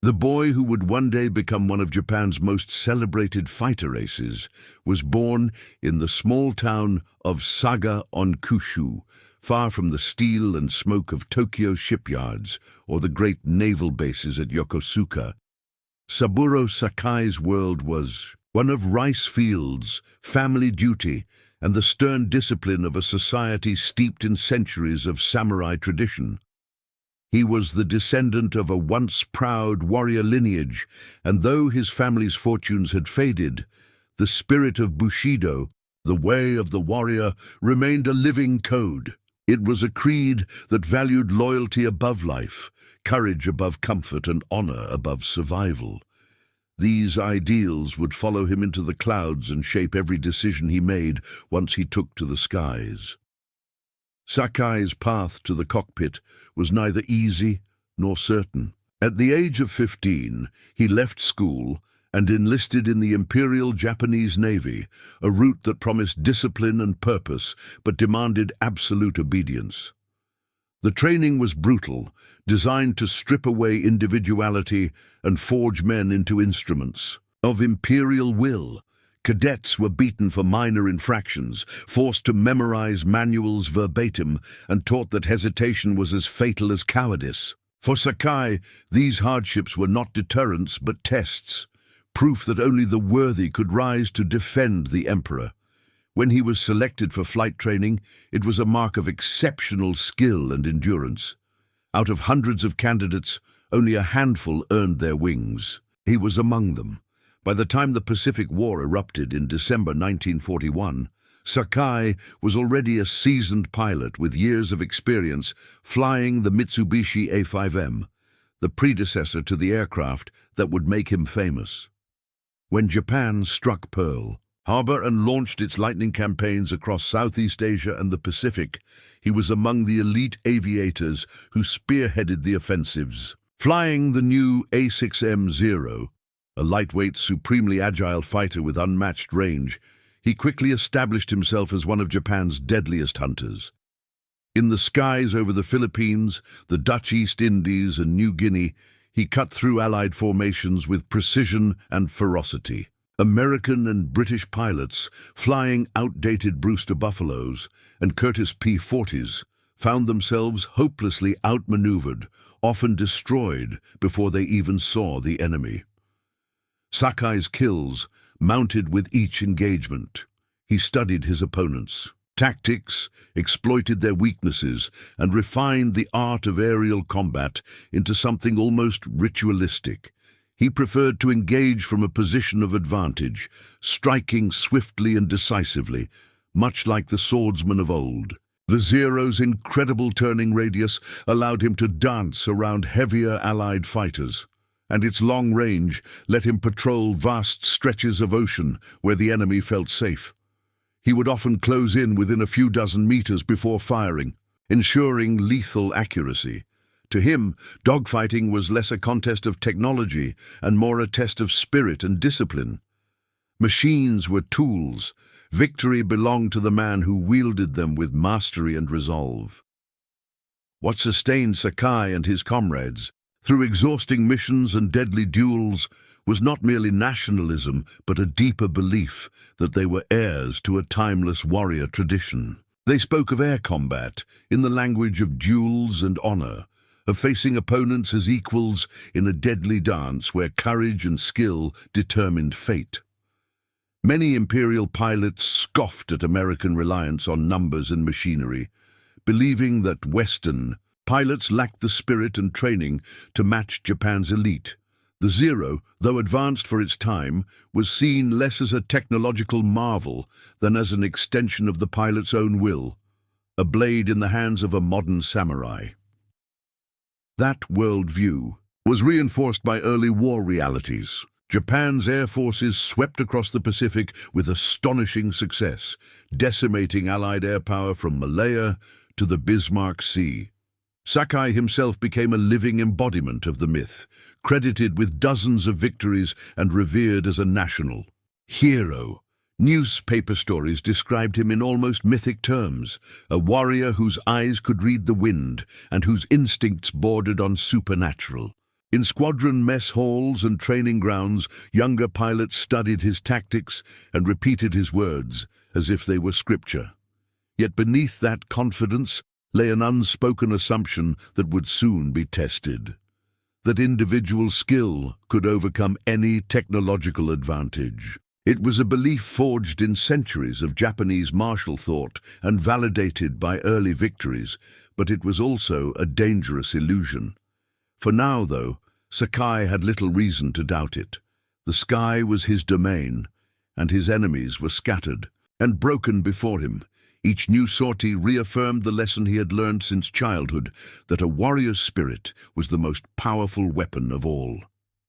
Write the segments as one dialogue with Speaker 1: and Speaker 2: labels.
Speaker 1: The boy who would one day become one of Japan's most celebrated fighter aces was born in the small town of Saga on Kyushu, far from the steel and smoke of Tokyo shipyards or the great naval bases at Yokosuka. Saburō Sakai's world was one of rice fields, family duty, and the stern discipline of a society steeped in centuries of samurai tradition. He was the descendant of a once proud warrior lineage, and though his family's fortunes had faded, the spirit of Bushidō, the way of the warrior, remained a living code. It was a creed that valued loyalty above life, courage above comfort, and honor above survival. These ideals would follow him into the clouds and shape every decision he made once he took to the skies. Sakai's path to the cockpit was neither easy nor certain. At the age of 15, he left school and enlisted in the Imperial Japanese Navy, a route that promised discipline and purpose but demanded absolute obedience. The training was brutal, designed to strip away individuality and forge men into instruments of imperial will. Cadets were beaten for minor infractions, forced to memorize manuals verbatim, and taught that hesitation was as fatal as cowardice. For Sakai, these hardships were not deterrents but tests, proof that only the worthy could rise to defend the emperor. When he was selected for flight training, it was a mark of exceptional skill and endurance. Out of hundreds of candidates, only a handful earned their wings. He was among them. By the time the Pacific War erupted in December 1941, Sakai was already a seasoned pilot with years of experience flying the Mitsubishi A5M, the predecessor to the aircraft that would make him famous. When Japan struck Pearl Harbor and launched its lightning campaigns across Southeast Asia and the Pacific, he was among the elite aviators who spearheaded the offensives. Flying the new A6M Zero, a lightweight, supremely agile fighter with unmatched range, he quickly established himself as one of Japan's deadliest hunters. In the skies over the Philippines, the Dutch East Indies, and New Guinea, he cut through Allied formations with precision and ferocity. American and British pilots, flying outdated Brewster Buffaloes and Curtiss P-40s, found themselves hopelessly outmaneuvered, often destroyed before they even saw the enemy. Sakai's kills mounted with each engagement. He studied his opponents' tactics, exploited their weaknesses, and refined the art of aerial combat into something almost ritualistic. He preferred to engage from a position of advantage, striking swiftly and decisively, much like the swordsman of old. The Zero's incredible turning radius allowed him to dance around heavier Allied fighters, and its long range let him patrol vast stretches of ocean where the enemy felt safe. He would often close in within a few dozen meters before firing, ensuring lethal accuracy. To him, dogfighting was less a contest of technology and more a test of spirit and discipline. Machines were tools. Victory belonged to the man who wielded them with mastery and resolve. What sustained Sakai and his comrades through exhausting missions and deadly duels was not merely nationalism, but a deeper belief that they were heirs to a timeless warrior tradition. They spoke of air combat in the language of duels and honor, of facing opponents as equals in a deadly dance where courage and skill determined fate. Many imperial pilots scoffed at American reliance on numbers and machinery, believing that Western pilots lacked the spirit and training to match Japan's elite. The Zero, though advanced for its time, was seen less as a technological marvel than as an extension of the pilot's own will, a blade in the hands of a modern samurai. That worldview was reinforced by early war realities. Japan's air forces swept across the Pacific with astonishing success, decimating Allied air power from Malaya to the Bismarck Sea. Sakai himself became a living embodiment of the myth, credited with dozens of victories and revered as a national hero. Newspaper stories described him in almost mythic terms, a warrior whose eyes could read the wind and whose instincts bordered on supernatural. In squadron mess halls and training grounds, younger pilots studied his tactics and repeated his words as if they were scripture. Yet beneath that confidence lay an unspoken assumption that would soon be tested. That individual skill could overcome any technological advantage. It was a belief forged in centuries of Japanese martial thought and validated by early victories, but it was also a dangerous illusion. For now, though, Sakai had little reason to doubt it. The sky was his domain, and his enemies were scattered and broken before him. Each new sortie reaffirmed the lesson he had learned since childhood, that a warrior's spirit was the most powerful weapon of all.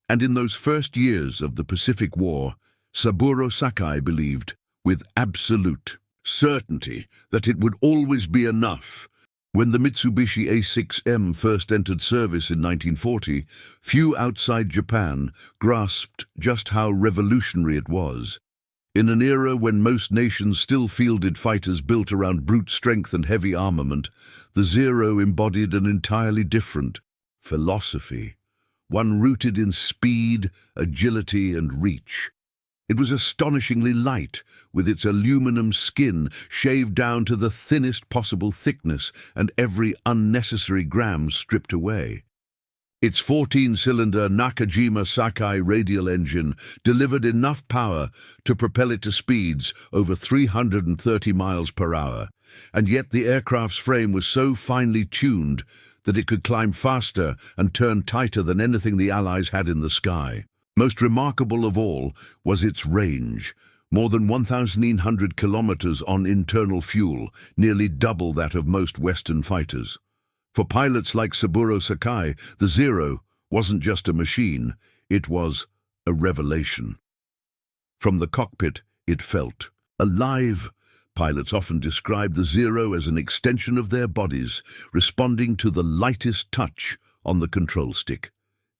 Speaker 1: And in those first years of the Pacific War, Saburō Sakai believed, with absolute certainty, that it would always be enough. When the Mitsubishi A6M first entered service in 1940, few outside Japan grasped just how revolutionary it was. In an era when most nations still fielded fighters built around brute strength and heavy armament, the Zero embodied an entirely different philosophy, one rooted in speed, agility, and reach. It was astonishingly light, with its aluminum skin shaved down to the thinnest possible thickness and every unnecessary gram stripped away. Its 14-cylinder Nakajima Sakai radial engine delivered enough power to propel it to speeds over 330 miles per hour, and yet the aircraft's frame was so finely tuned that it could climb faster and turn tighter than anything the Allies had in the sky. Most remarkable of all was its range, more than 1,900 kilometers on internal fuel, nearly double that of most Western fighters. For pilots like Saburō Sakai, the Zero wasn't just a machine, it was a revelation. From the cockpit, it felt alive. Pilots often describe the Zero as an extension of their bodies, responding to the lightest touch on the control stick.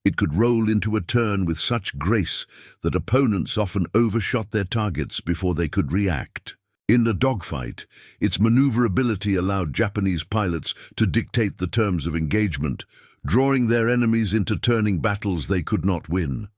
Speaker 1: It could roll into a turn with such grace that opponents often overshot their targets before they could react. In a dogfight, its maneuverability allowed Japanese pilots to dictate the terms of engagement, drawing their enemies into turning battles they could not win.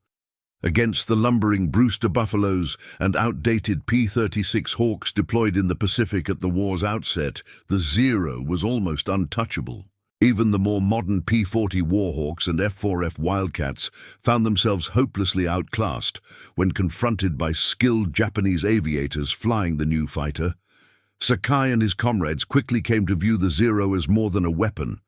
Speaker 1: Against the lumbering Brewster Buffaloes and outdated P-36 Hawks deployed in the Pacific at the war's outset, the Zero was almost untouchable. Even the more modern P-40 Warhawks and F-4F Wildcats found themselves hopelessly outclassed when confronted by skilled Japanese aviators flying the new fighter. Sakai and his comrades quickly came to view the Zero as more than a weapon.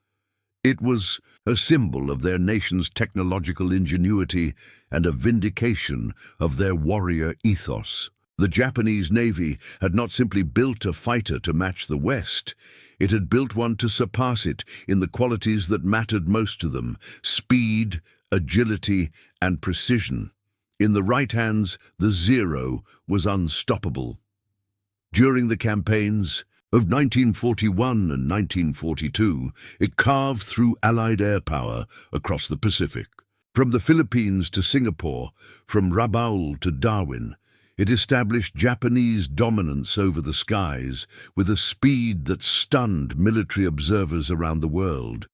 Speaker 1: It was a symbol of their nation's technological ingenuity and a vindication of their warrior ethos. The Japanese Navy had not simply built a fighter to match the West, it had built one to surpass it in the qualities that mattered most to them: speed, agility, and precision. In the right hands, the Zero was unstoppable. During the campaigns of 1941 and 1942, it carved through Allied air power across the Pacific. From the Philippines to Singapore, from Rabaul to Darwin, it established Japanese dominance over the skies with a speed that stunned military observers around the world.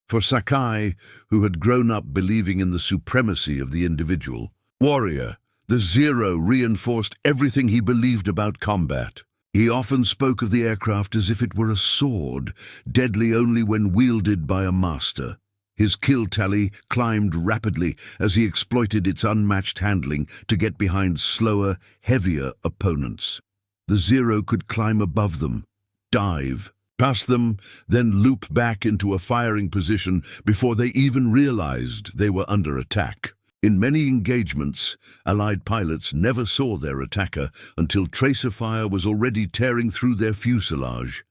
Speaker 1: For Sakai, who had grown up believing in the supremacy of the individual warrior, the Zero reinforced everything he believed about combat. He often spoke of the aircraft as if it were a sword, deadly only when wielded by a master. His kill tally climbed rapidly as he exploited its unmatched handling to get behind slower, heavier opponents. The Zero could climb above them, dive, pass them, then loop back into a firing position before they even realized they were under attack. In many engagements, Allied pilots never saw their attacker until tracer fire was already tearing through their fuselage.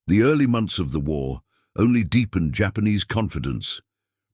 Speaker 1: The early months of the war only deepened Japanese confidence.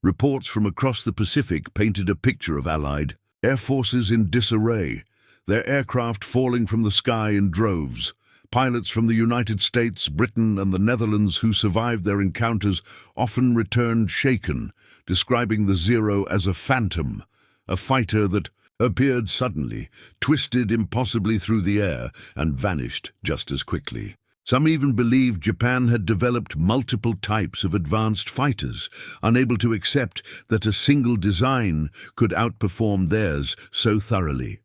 Speaker 1: Reports from across the Pacific painted a picture of Allied air forces in disarray, their aircraft falling from the sky in droves. Pilots from the United States, Britain, and the Netherlands who survived their encounters often returned shaken, describing the Zero as a phantom, a fighter that appeared suddenly, twisted impossibly through the air, and vanished just as quickly. Some even believed Japan had developed multiple types of advanced fighters, unable to accept that a single design could outperform theirs so thoroughly.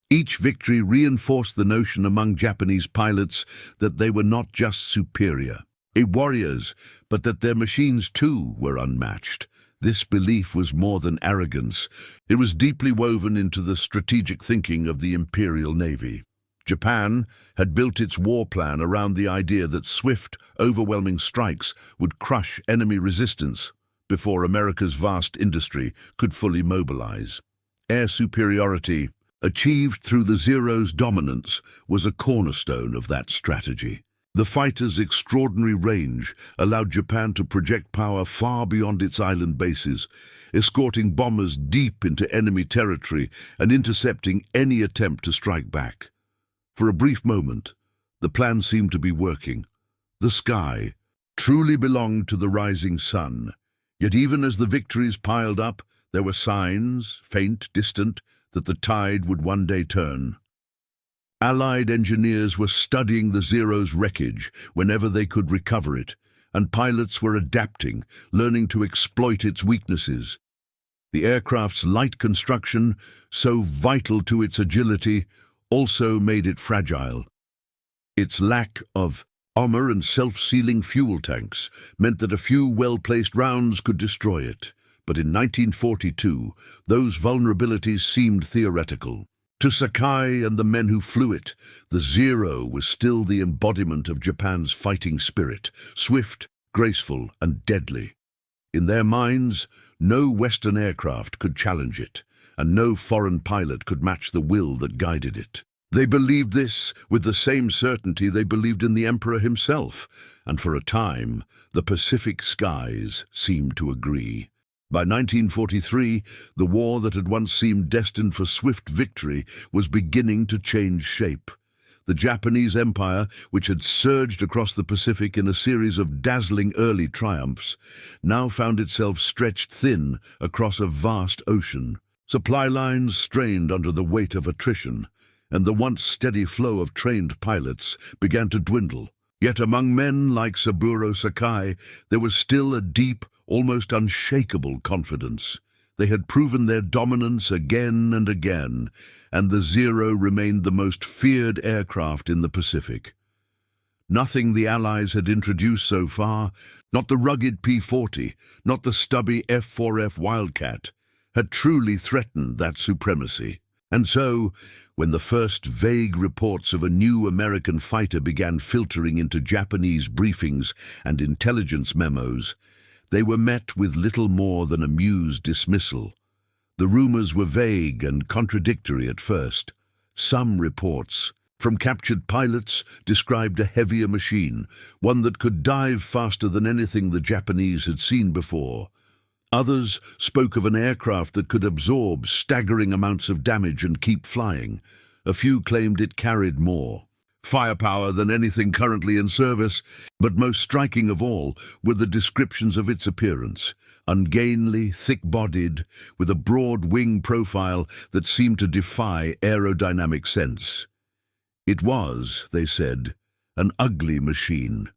Speaker 1: Each victory reinforced the notion among Japanese pilots that they were not just superior, warriors, but that their machines too were unmatched. This belief was more than arrogance. It was deeply woven into the strategic thinking of the Imperial Navy. Japan had built its war plan around the idea that swift, overwhelming strikes would crush enemy resistance before America's vast industry could fully mobilize. Air superiority, achieved through the Zero's dominance, was a cornerstone of that strategy. The fighter's extraordinary range allowed Japan to project power far beyond its island bases, escorting bombers deep into enemy territory and intercepting any attempt to strike back. For a brief moment, the plan seemed to be working. The sky truly belonged to the rising sun. Yet even as the victories piled up, there were signs, faint, distant, that the tide would one day turn. Allied engineers were studying the Zero's wreckage whenever they could recover it, and pilots were adapting, learning to exploit its weaknesses. The aircraft's light construction, so vital to its agility, also made it fragile. Its lack of armor and self-sealing fuel tanks meant that a few well-placed rounds could destroy it. But in 1942, those vulnerabilities seemed theoretical. To Sakai and the men who flew it, the Zero was still the embodiment of Japan's fighting spirit, swift, graceful, and deadly. In their minds, no Western aircraft could challenge it, and no foreign pilot could match the will that guided it. They believed this with the same certainty they believed in the Emperor himself, and for a time, the Pacific skies seemed to agree. By 1943, the war that had once seemed destined for swift victory was beginning to change shape. The Japanese Empire, which had surged across the Pacific in a series of dazzling early triumphs, now found itself stretched thin across a vast ocean. Supply lines strained under the weight of attrition, and the once steady flow of trained pilots began to dwindle. Yet among men like Saburō Sakai, there was still a deep, almost unshakable confidence. They had proven their dominance again and again, and the Zero remained the most feared aircraft in the Pacific. Nothing the Allies had introduced so far, not the rugged P-40, not the stubby F-4F Wildcat, had truly threatened that supremacy. And so, when the first vague reports of a new American fighter began filtering into Japanese briefings and intelligence memos, they were met with little more than amused dismissal. The rumors were vague and contradictory at first. Some reports from captured pilots described a heavier machine, one that could dive faster than anything the Japanese had seen before. Others spoke of an aircraft that could absorb staggering amounts of damage and keep flying. A few claimed it carried more firepower than anything currently in service, but most striking of all were the descriptions of its appearance. Ungainly, thick-bodied, with a broad wing profile that seemed to defy aerodynamic sense. It was, they said, an ugly machine.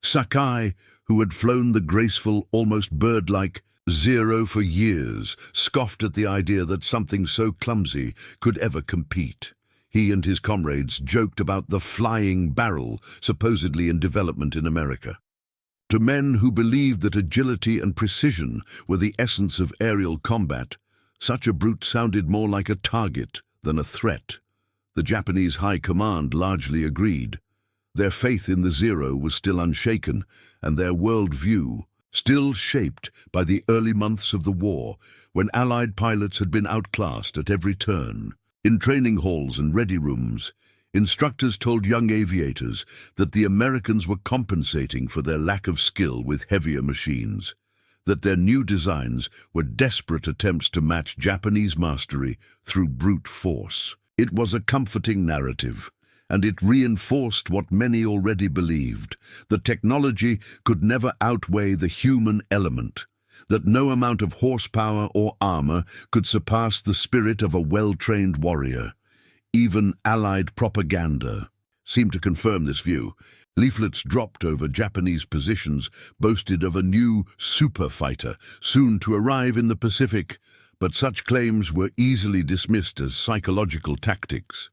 Speaker 1: Sakai, who had flown the graceful, almost bird-like Zero for years, scoffed at the idea that something so clumsy could ever compete. He and his comrades joked about the flying barrel, supposedly in development in America. To men who believed that agility and precision were the essence of aerial combat, such a brute sounded more like a target than a threat. The Japanese high command largely agreed. Their faith in the Zero was still unshaken, and their worldview still shaped by the early months of the war, when Allied pilots had been outclassed at every turn. In training halls and ready rooms, instructors told young aviators that the Americans were compensating for their lack of skill with heavier machines, that their new designs were desperate attempts to match Japanese mastery through brute force. It was a comforting narrative, and it reinforced what many already believed: that technology could never outweigh the human element, that no amount of horsepower or armor could surpass the spirit of a well-trained warrior. Even Allied propaganda, seemed to confirm this view. Leaflets dropped over Japanese positions boasted of a new super fighter soon to arrive in the Pacific, but such claims were easily dismissed as psychological tactics.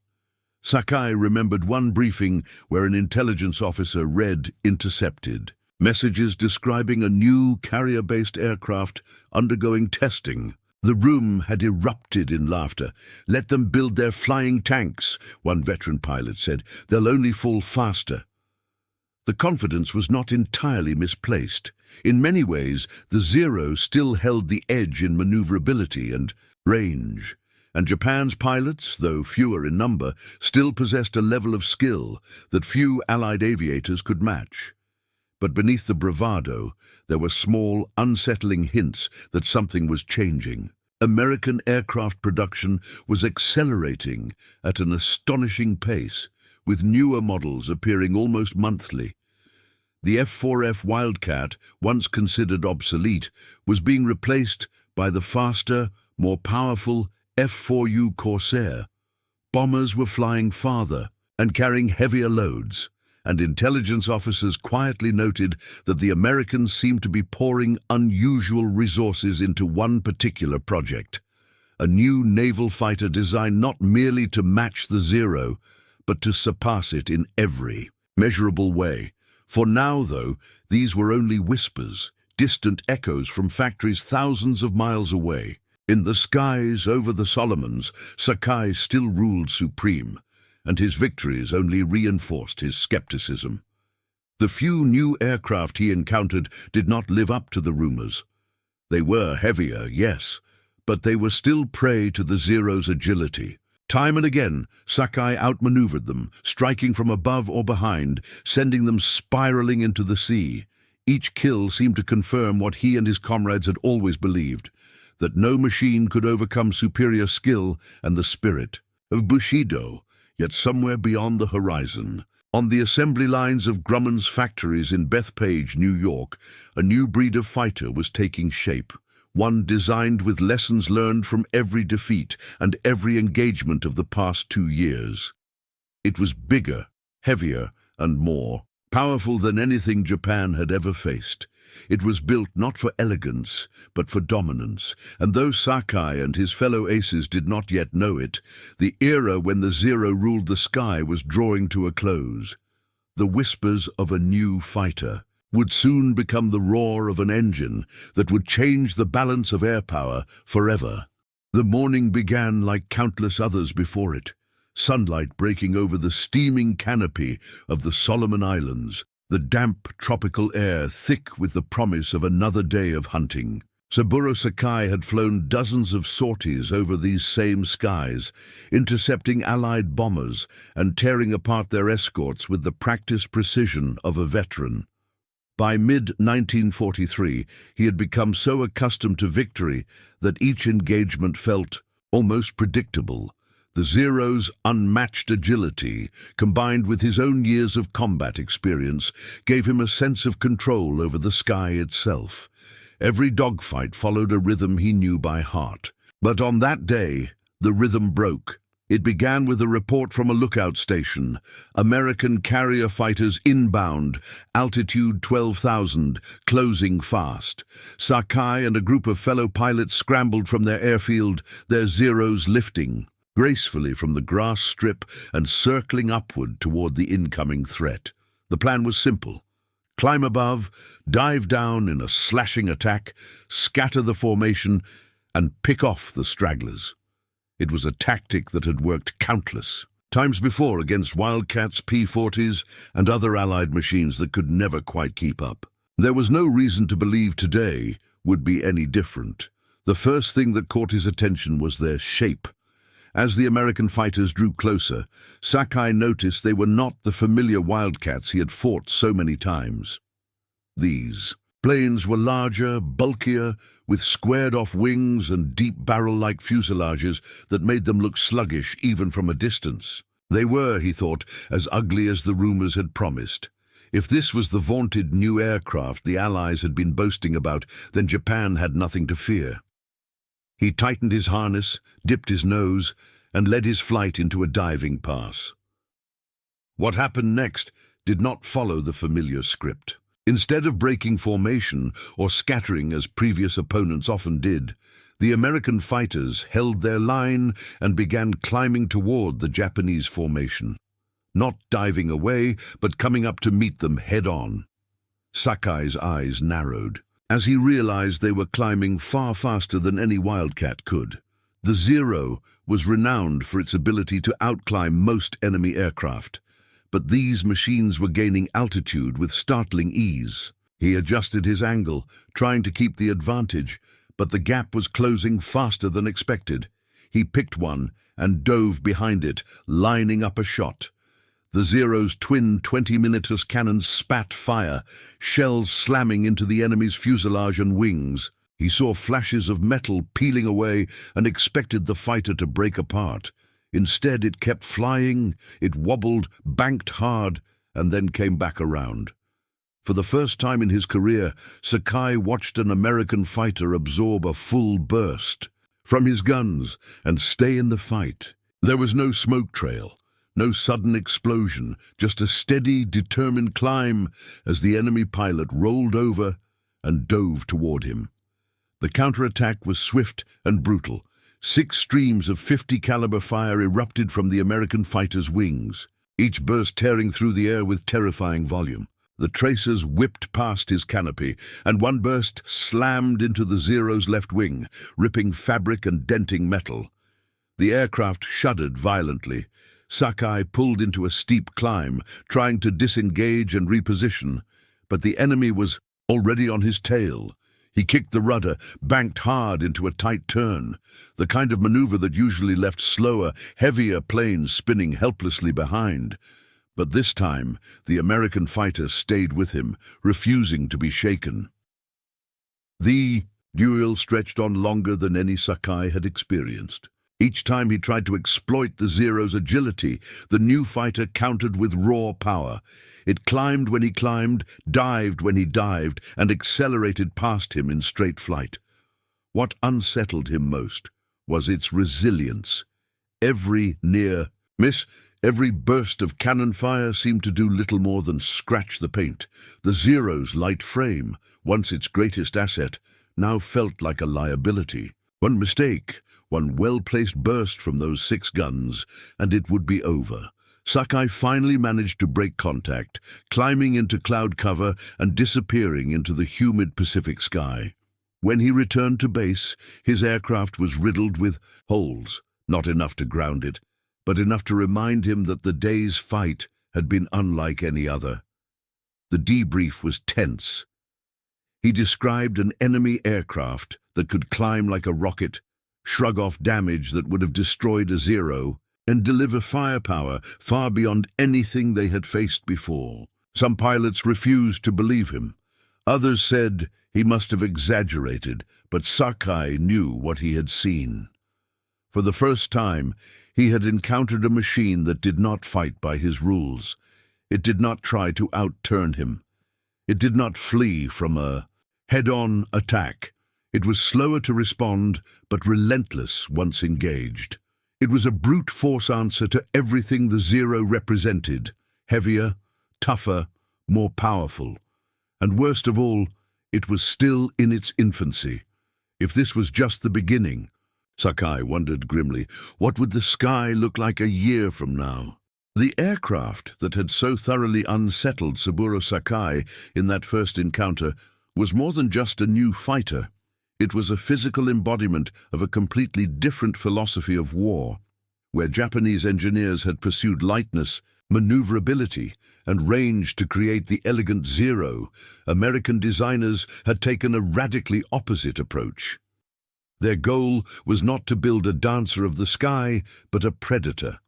Speaker 1: Sakai remembered one briefing where an intelligence officer read intercepted messages describing a new carrier-based aircraft undergoing testing. The room had erupted in laughter. "Let them build their flying tanks," one veteran pilot said. "They'll only fall faster." The confidence was not entirely misplaced. In many ways, the Zero still held the edge in maneuverability and range, and Japan's pilots, though fewer in number, still possessed a level of skill that few Allied aviators could match. But beneath the bravado, there were small, unsettling hints that something was changing. American aircraft production was accelerating at an astonishing pace, with newer models appearing almost monthly. The F4F Wildcat, once considered obsolete, was being replaced by the faster, more powerful F4U Corsair. Bombers were flying farther and carrying heavier loads, and intelligence officers quietly noted that the Americans seemed to be pouring unusual resources into one particular project, a new naval fighter designed not merely to match the Zero, but to surpass it in every measurable way. For now, though, these were only whispers, distant echoes from factories thousands of miles away. In the skies over the Solomons, Sakai still ruled supreme, and his victories only reinforced his skepticism. The few new aircraft he encountered did not live up to the rumors. They were heavier, yes, but they were still prey to the Zero's agility. Time and again, Sakai outmaneuvered them, striking from above or behind, sending them spiraling into the sea. Each kill seemed to confirm what he and his comrades had always believed, that no machine could overcome superior skill and the spirit of Bushidō. Yet somewhere beyond the horizon, on the assembly lines of Grumman's factories in Bethpage, New York, a new breed of fighter was taking shape, one designed with lessons learned from every defeat and every engagement of the past 2 years. It was bigger, heavier, and more powerful than anything Japan had ever faced. It was built not for elegance, but for dominance, and though Sakai and his fellow aces did not yet know it, the era when the Zero ruled the sky was drawing to a close. The whispers of a new fighter would soon become the roar of an engine that would change the balance of air power forever. The morning began like countless others before it, sunlight breaking over the steaming canopy of the Solomon Islands, the damp tropical air thick with the promise of another day of hunting. Saburō Sakai had flown dozens of sorties over these same skies, intercepting Allied bombers and tearing apart their escorts with the practiced precision of a veteran. By mid-1943, he had become so accustomed to victory that each engagement felt almost predictable. The Zero's unmatched agility, combined with his own years of combat experience, gave him a sense of control over the sky itself. Every dogfight followed a rhythm he knew by heart. But on that day, the rhythm broke. It began with a report from a lookout station. American carrier fighters inbound, altitude 12,000, closing fast. Sakai and a group of fellow pilots scrambled from their airfield, their Zeros lifting gracefully from the grass strip and circling upward toward the incoming threat. The plan was simple. Climb above, dive down in a slashing attack, scatter the formation, and pick off the stragglers. It was a tactic that had worked countless times before against Wildcats, P-40s, and other Allied machines that could never quite keep up. There was no reason to believe today would be any different. The first thing that caught his attention was their shape. As the American fighters drew closer, Sakai noticed they were not the familiar Wildcats he had fought so many times. These planes were larger, bulkier, with squared-off wings and deep barrel-like fuselages that made them look sluggish even from a distance. They were, he thought, as ugly as the rumors had promised. If this was the vaunted new aircraft the Allies had been boasting about, then Japan had nothing to fear. He tightened his harness, dipped his nose, and led his flight into a diving pass. What happened next did not follow the familiar script. Instead of breaking formation or scattering as previous opponents often did, the American fighters held their line and began climbing toward the Japanese formation, not diving away, but coming up to meet them head-on. Sakai's eyes narrowed as he realized they were climbing far faster than any wildcat could. The Zero was renowned for its ability to outclimb most enemy aircraft, but these machines were gaining altitude with startling ease. He adjusted his angle, trying to keep the advantage, but the gap was closing faster than expected. He picked one and dove behind it, lining up a shot. The Zero's twin 20-millimeter cannons spat fire, shells slamming into the enemy's fuselage and wings. He saw flashes of metal peeling away and expected the fighter to break apart. Instead, it kept flying, it wobbled, banked hard, and then came back around. For the first time in his career, Sakai watched an American fighter absorb a full burst from his guns and stay in the fight. There was no smoke trail, no sudden explosion, just a steady, determined climb as the enemy pilot rolled over and dove toward him. The counterattack was swift and brutal. 6 streams of .50 caliber fire erupted from the American fighter's wings, each burst tearing through the air with terrifying volume. The tracers whipped past his canopy, and one burst slammed into the Zero's left wing, ripping fabric and denting metal. The aircraft shuddered violently. Sakai pulled into a steep climb, trying to disengage and reposition, but the enemy was already on his tail. He kicked the rudder, banked hard into a tight turn, the kind of maneuver that usually left slower, heavier planes spinning helplessly behind. But this time, the American fighter stayed with him, refusing to be shaken. The duel stretched on longer than any Sakai had experienced. Each time he tried to exploit the Zero's agility, the new fighter countered with raw power. It climbed when he climbed, dived when he dived, and accelerated past him in straight flight. What unsettled him most was its resilience. Every near miss, every burst of cannon fire seemed to do little more than scratch the paint. The Zero's light frame, once its greatest asset, now felt like a liability. One mistake, one well-placed burst from those 6 guns, and it would be over. Sakai finally managed to break contact, climbing into cloud cover and disappearing into the humid Pacific sky. When he returned to base, his aircraft was riddled with holes, not enough to ground it, but enough to remind him that the day's fight had been unlike any other. The debrief was tense. He described an enemy aircraft that could climb like a rocket, shrug off damage that would have destroyed a Zero, and deliver firepower far beyond anything they had faced before. Some pilots refused to believe him. Others said he must have exaggerated, but Sakai knew what he had seen. For the first time, he had encountered a machine that did not fight by his rules. It did not try to outturn him. It did not flee from a head-on attack. It was slower to respond, but relentless once engaged. It was a brute force answer to everything the Zero represented: heavier, tougher, more powerful. And worst of all, it was still in its infancy. If this was just the beginning, Sakai wondered grimly, what would the sky look like a year from now? The aircraft that had so thoroughly unsettled Saburō Sakai in that first encounter was more than just a new fighter. It was a physical embodiment of a completely different philosophy of war, where Japanese engineers had pursued lightness, maneuverability, and range to create the elegant Zero. American designers had taken a radically opposite approach. Their goal was not to build a dancer of the sky, but a predator,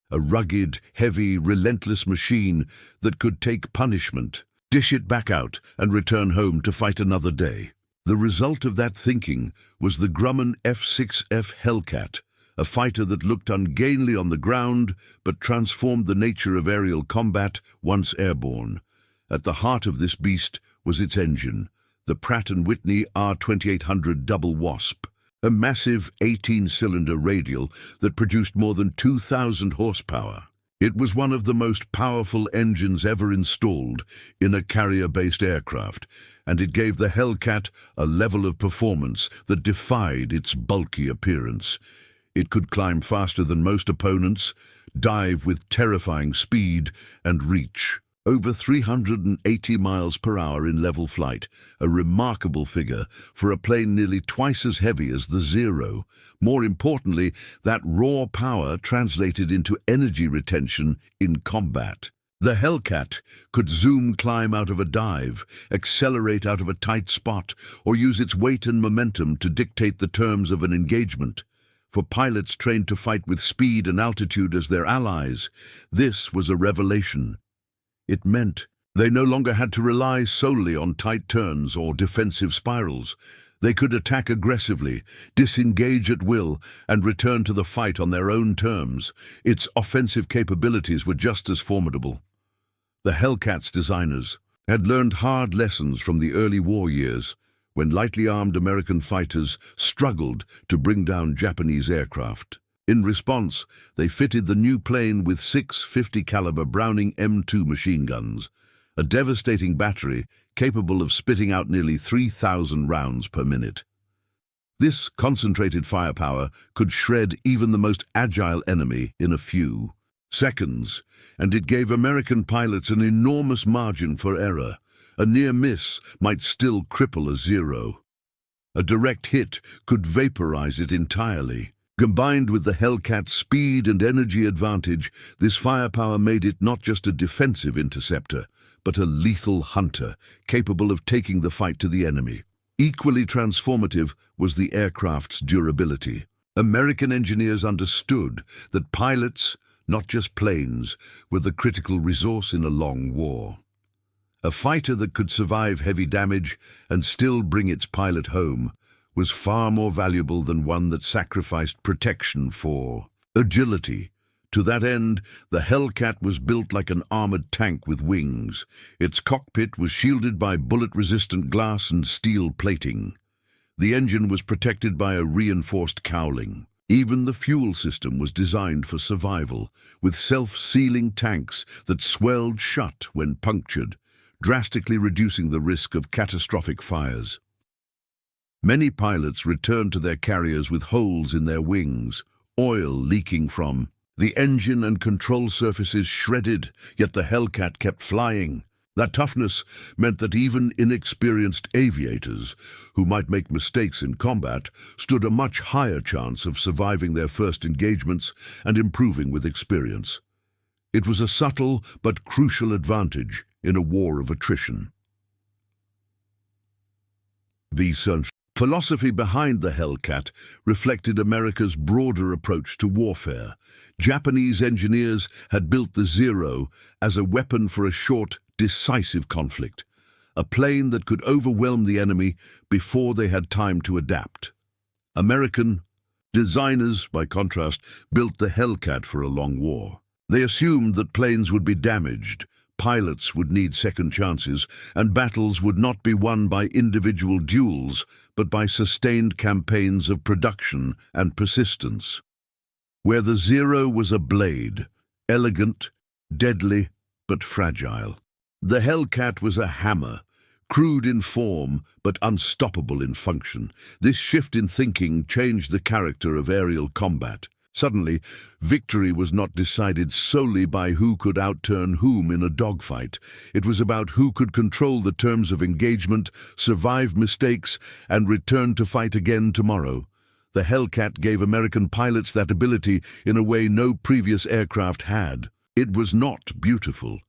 Speaker 1: a rugged, heavy, relentless machine that could take punishment, dish it back out, and return home to fight another day. The result of that thinking was the Grumman F6F Hellcat, a fighter that looked ungainly on the ground but transformed the nature of aerial combat once airborne. At the heart of this beast was its engine, the Pratt & Whitney R2800 Double Wasp, a massive 18-cylinder radial that produced more than 2,000 horsepower. It was one of the most powerful engines ever installed in a carrier-based aircraft, and it gave the Hellcat a level of performance that defied its bulky appearance. It could climb faster than most opponents, dive with terrifying speed, and reach over 380 miles per hour in level flight, a remarkable figure for a plane nearly twice as heavy as the Zero. More importantly, that raw power translated into energy retention in combat. The Hellcat could zoom climb out of a dive, accelerate out of a tight spot, or use its weight and momentum to dictate the terms of an engagement. For pilots trained to fight with speed and altitude as their allies, this was a revelation. It meant they no longer had to rely solely on tight turns or defensive spirals. They could attack aggressively, disengage at will, and return to the fight on their own terms. Its offensive capabilities were just as formidable. The Hellcat's designers had learned hard lessons from the early war years, when lightly armed American fighters struggled to bring down Japanese aircraft. In response, they fitted the new plane with 6 50-caliber Browning M2 machine guns, a devastating battery capable of spitting out nearly 3,000 rounds per minute. This concentrated firepower could shred even the most agile enemy in a few seconds, and it gave American pilots an enormous margin for error. A near miss might still cripple a Zero. A direct hit could vaporize it entirely. Combined with the Hellcat's speed and energy advantage, this firepower made it not just a defensive interceptor, but a lethal hunter, capable of taking the fight to the enemy. Equally transformative was the aircraft's durability. American engineers understood that pilots, not just planes, were the critical resource in a long war. A fighter that could survive heavy damage and still bring its pilot home was far more valuable than one that sacrificed protection for agility. To that end, the Hellcat was built like an armored tank with wings. Its cockpit was shielded by bullet-resistant glass and steel plating. The engine was protected by a reinforced cowling. Even the fuel system was designed for survival, with self-sealing tanks that swelled shut when punctured, drastically reducing the risk of catastrophic fires. Many pilots returned to their carriers with holes in their wings, oil leaking from the engine and control surfaces shredded, yet the Hellcat kept flying. That toughness meant that even inexperienced aviators, who might make mistakes in combat, stood a much higher chance of surviving their first engagements and improving with experience. It was a subtle but crucial advantage in a war of attrition. The philosophy behind the Hellcat reflected America's broader approach to warfare. Japanese engineers had built the Zero as a weapon for a short, decisive conflict, a plane that could overwhelm the enemy before they had time to adapt. American designers, by contrast, built the Hellcat for a long war. They assumed that planes would be damaged, pilots would need second chances, and battles would not be won by individual duels, but by sustained campaigns of production and persistence. Where the Zero was a blade, elegant, deadly, but fragile, the Hellcat was a hammer, crude in form, but unstoppable in function. This shift in thinking changed the character of aerial combat. Suddenly, victory was not decided solely by who could outturn whom in a dogfight. It was about who could control the terms of engagement, survive mistakes, and return to fight again tomorrow. The Hellcat gave American pilots that ability in a way no previous aircraft had. It was not beautiful,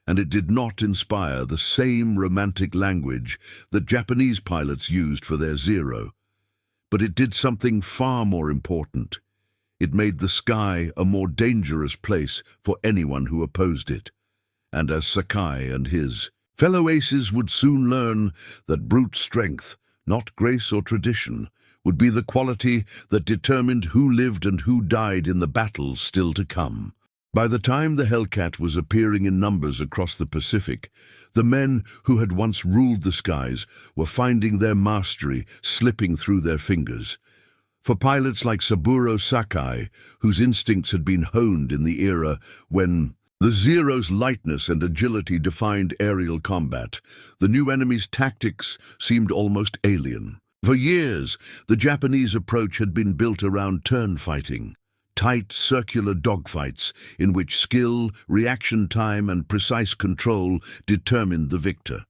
Speaker 1: and it did not inspire the same romantic language that Japanese pilots used for their Zero. But it did something far more important. It made the sky a more dangerous place for anyone who opposed it. And as Sakai and his fellow aces would soon learn, that brute strength, not grace or tradition, would be the quality that determined who lived and who died in the battles still to come. By the time the Hellcat was appearing in numbers across the Pacific, the men who had once ruled the skies were finding their mastery slipping through their fingers. For pilots like Saburō Sakai, whose instincts had been honed in the era when the Zero's lightness and agility defined aerial combat, the new enemy's tactics seemed almost alien. For years, the Japanese approach had been built around turn fighting, tight circular dogfights in which skill, reaction time, and precise control determined the victor.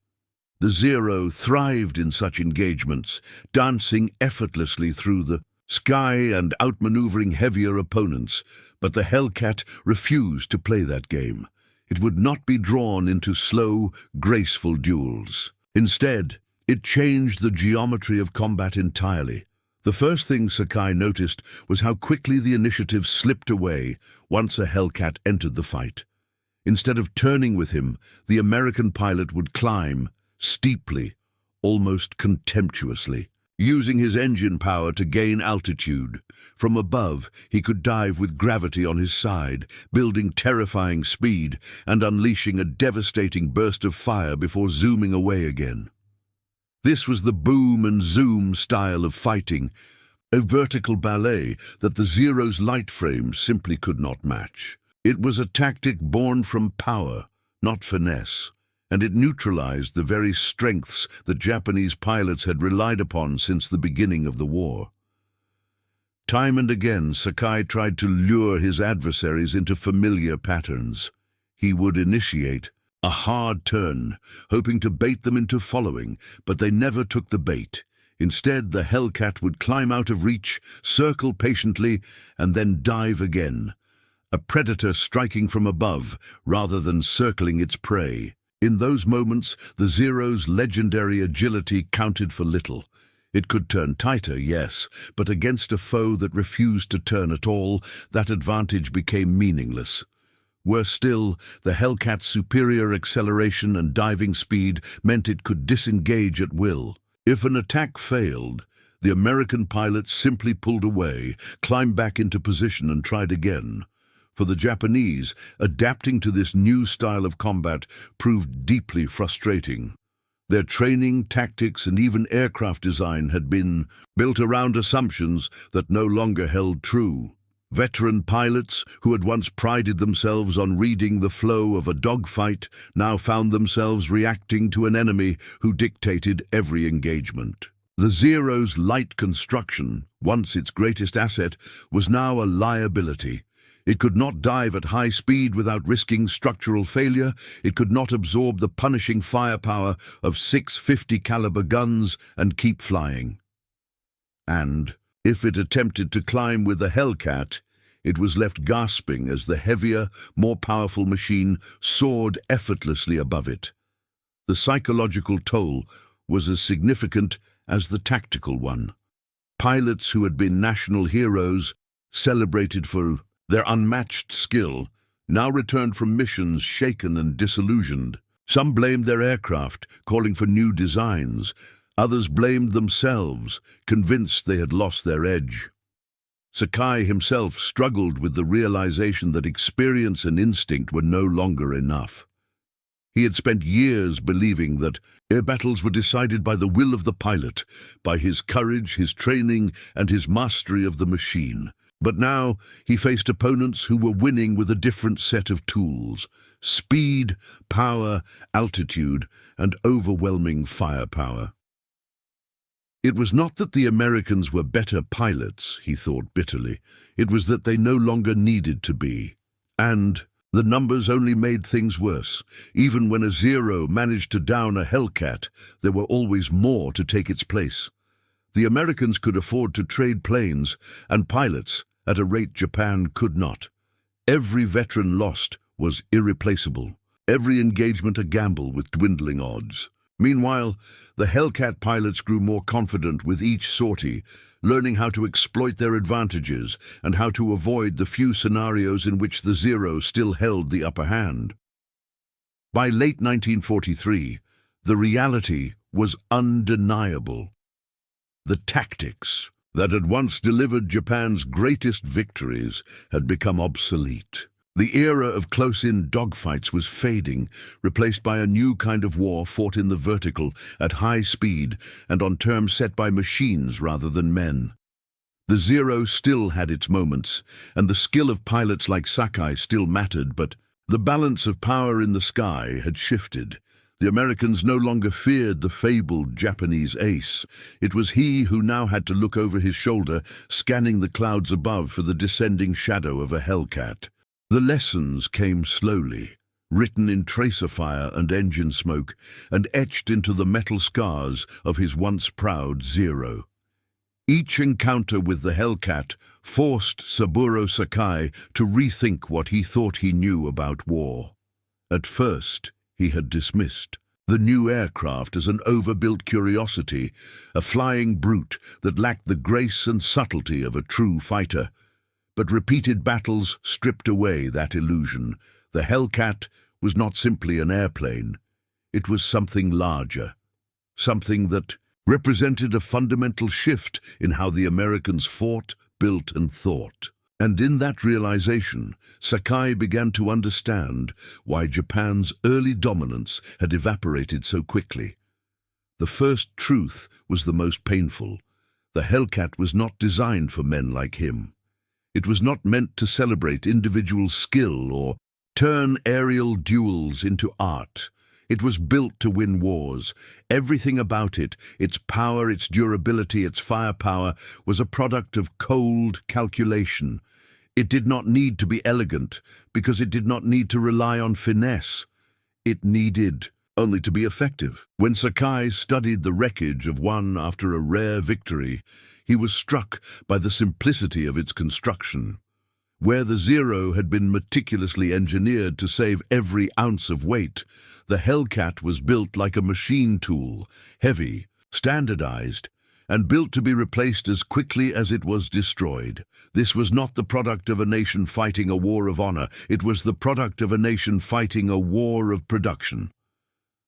Speaker 1: The Zero thrived in such engagements, dancing effortlessly through the sky and outmaneuvering heavier opponents, but the Hellcat refused to play that game. It would not be drawn into slow, graceful duels. Instead, it changed the geometry of combat entirely. The first thing Sakai noticed was how quickly the initiative slipped away once a Hellcat entered the fight. Instead of turning with him, the American pilot would climb, steeply, almost contemptuously, using his engine power to gain altitude. From above, he could dive with gravity on his side, building terrifying speed and unleashing a devastating burst of fire before zooming away again. This was the boom and zoom style of fighting, a vertical ballet that the Zero's light frame simply could not match. It was a tactic born from power, not finesse, and it neutralized the very strengths that Japanese pilots had relied upon since the beginning of the war. Time and again, Sakai tried to lure his adversaries into familiar patterns. He would initiate a hard turn, hoping to bait them into following, but they never took the bait. Instead, the Hellcat would climb out of reach, circle patiently, and then dive again, a predator striking from above rather than circling its prey. In those moments, the Zero's legendary agility counted for little. It could turn tighter, yes, but against a foe that refused to turn at all, that advantage became meaningless. Worse still, the Hellcat's superior acceleration and diving speed meant it could disengage at will. If an attack failed, the American pilot simply pulled away, climbed back into position and tried again. For the Japanese, adapting to this new style of combat proved deeply frustrating. Their training, tactics, and even aircraft design had been built around assumptions that no longer held true. Veteran pilots, who had once prided themselves on reading the flow of a dogfight, now found themselves reacting to an enemy who dictated every engagement. The Zero's light construction, once its greatest asset, was now a liability. It could not dive at high speed without risking structural failure. It could not absorb the punishing firepower of 650 caliber guns and keep flying. And if it attempted to climb with the Hellcat, it was left gasping as the heavier, more powerful machine soared effortlessly above it. The psychological toll was as significant as the tactical one. Pilots who had been national heroes, celebrated for their unmatched skill, now returned from missions shaken and disillusioned. Some blamed their aircraft, calling for new designs. Others blamed themselves, convinced they had lost their edge. Sakai himself struggled with the realization that experience and instinct were no longer enough. He had spent years believing that air battles were decided by the will of the pilot, by his courage, his training, and his mastery of the machine. But now he faced opponents who were winning with a different set of tools: speed, power, altitude, and overwhelming firepower. It was not that the Americans were better pilots, he thought bitterly. It was that they no longer needed to be. And the numbers only made things worse. Even when a Zero managed to down a Hellcat, there were always more to take its place. The Americans could afford to trade planes and pilots at a rate Japan could not. Every veteran lost was irreplaceable, every engagement a gamble with dwindling odds. Meanwhile, the Hellcat pilots grew more confident with each sortie, learning how to exploit their advantages and how to avoid the few scenarios in which the Zero still held the upper hand. By late 1943, the reality was undeniable. The tactics that had once delivered Japan's greatest victories had become obsolete. The era of close-in dogfights was fading, replaced by a new kind of war fought in the vertical, at high speed, and on terms set by machines rather than men. The Zero still had its moments, and the skill of pilots like Sakai still mattered, but the balance of power in the sky had shifted. The Americans no longer feared the fabled Japanese ace. It was he who now had to look over his shoulder, scanning the clouds above for the descending shadow of a Hellcat. The lessons came slowly, written in tracer fire and engine smoke, and etched into the metal scars of his once proud Zero. Each encounter with the Hellcat forced Saburō Sakai to rethink what he thought he knew about war. At first, he had dismissed the new aircraft as an overbuilt curiosity, a flying brute that lacked the grace and subtlety of a true fighter. But repeated battles stripped away that illusion. The Hellcat was not simply an airplane. It was something larger, something that represented a fundamental shift in how the Americans fought, built, and thought. And in that realization, Sakai began to understand why Japan's early dominance had evaporated so quickly. The first truth was the most painful. The Hellcat was not designed for men like him. It was not meant to celebrate individual skill or turn aerial duels into art. It was built to win wars. Everything about it, its power, its durability, its firepower, was a product of cold calculation. It did not need to be elegant, because it did not need to rely on finesse. It needed only to be effective. When Sakai studied the wreckage of one after a rare victory, he was struck by the simplicity of its construction. Where the Zero had been meticulously engineered to save every ounce of weight, the Hellcat was built like a machine tool, heavy, standardized, and built to be replaced as quickly as it was destroyed. This was not the product of a nation fighting a war of honor. It was the product of a nation fighting a war of production.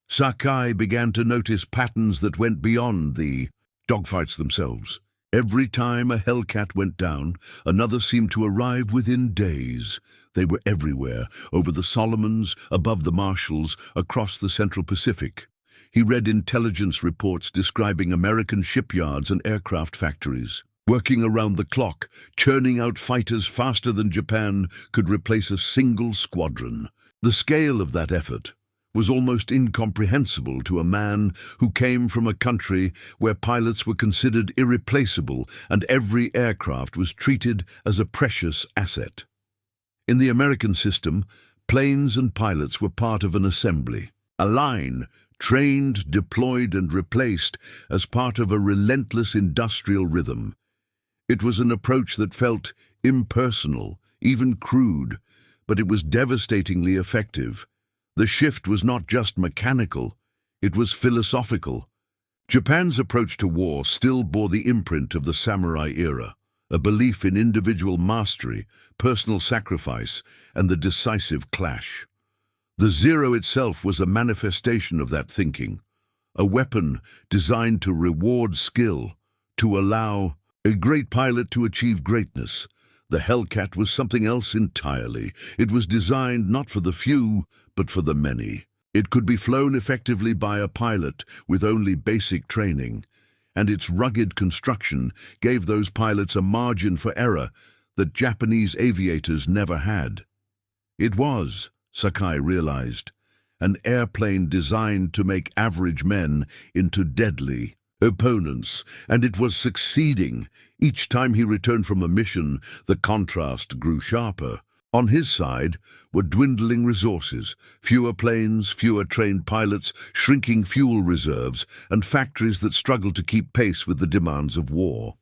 Speaker 1: Sakai began to notice patterns that went beyond the dogfights themselves. Every time a Hellcat went down, another seemed to arrive within days. They were everywhere, over the Solomons, above the Marshalls, across the Central Pacific. He read intelligence reports describing American shipyards and aircraft factories, working around the clock, churning out fighters faster than Japan could replace a single squadron. The scale of that effort was almost incomprehensible to a man who came from a country where pilots were considered irreplaceable and every aircraft was treated as a precious asset. In the American system, planes and pilots were part of an assembly, a line, trained, deployed, and replaced as part of a relentless industrial rhythm. It was an approach that felt impersonal, even crude, but it was devastatingly effective. The shift was not just mechanical, it was philosophical. Japan's approach to war still bore the imprint of the samurai era, a belief in individual mastery, personal sacrifice, and the decisive clash. The Zero itself was a manifestation of that thinking, a weapon designed to reward skill, to allow a great pilot to achieve greatness. The Hellcat was something else entirely. It was designed not for the few, but for the many. It could be flown effectively by a pilot with only basic training, and its rugged construction gave those pilots a margin for error that Japanese aviators never had. It was, Sakai realized, an airplane designed to make average men into deadly opponents, and it was succeeding. Each time he returned from a mission, the contrast grew sharper. On his side were dwindling resources, fewer planes, fewer trained pilots, shrinking fuel reserves, and factories that struggled to keep pace with the demands of war.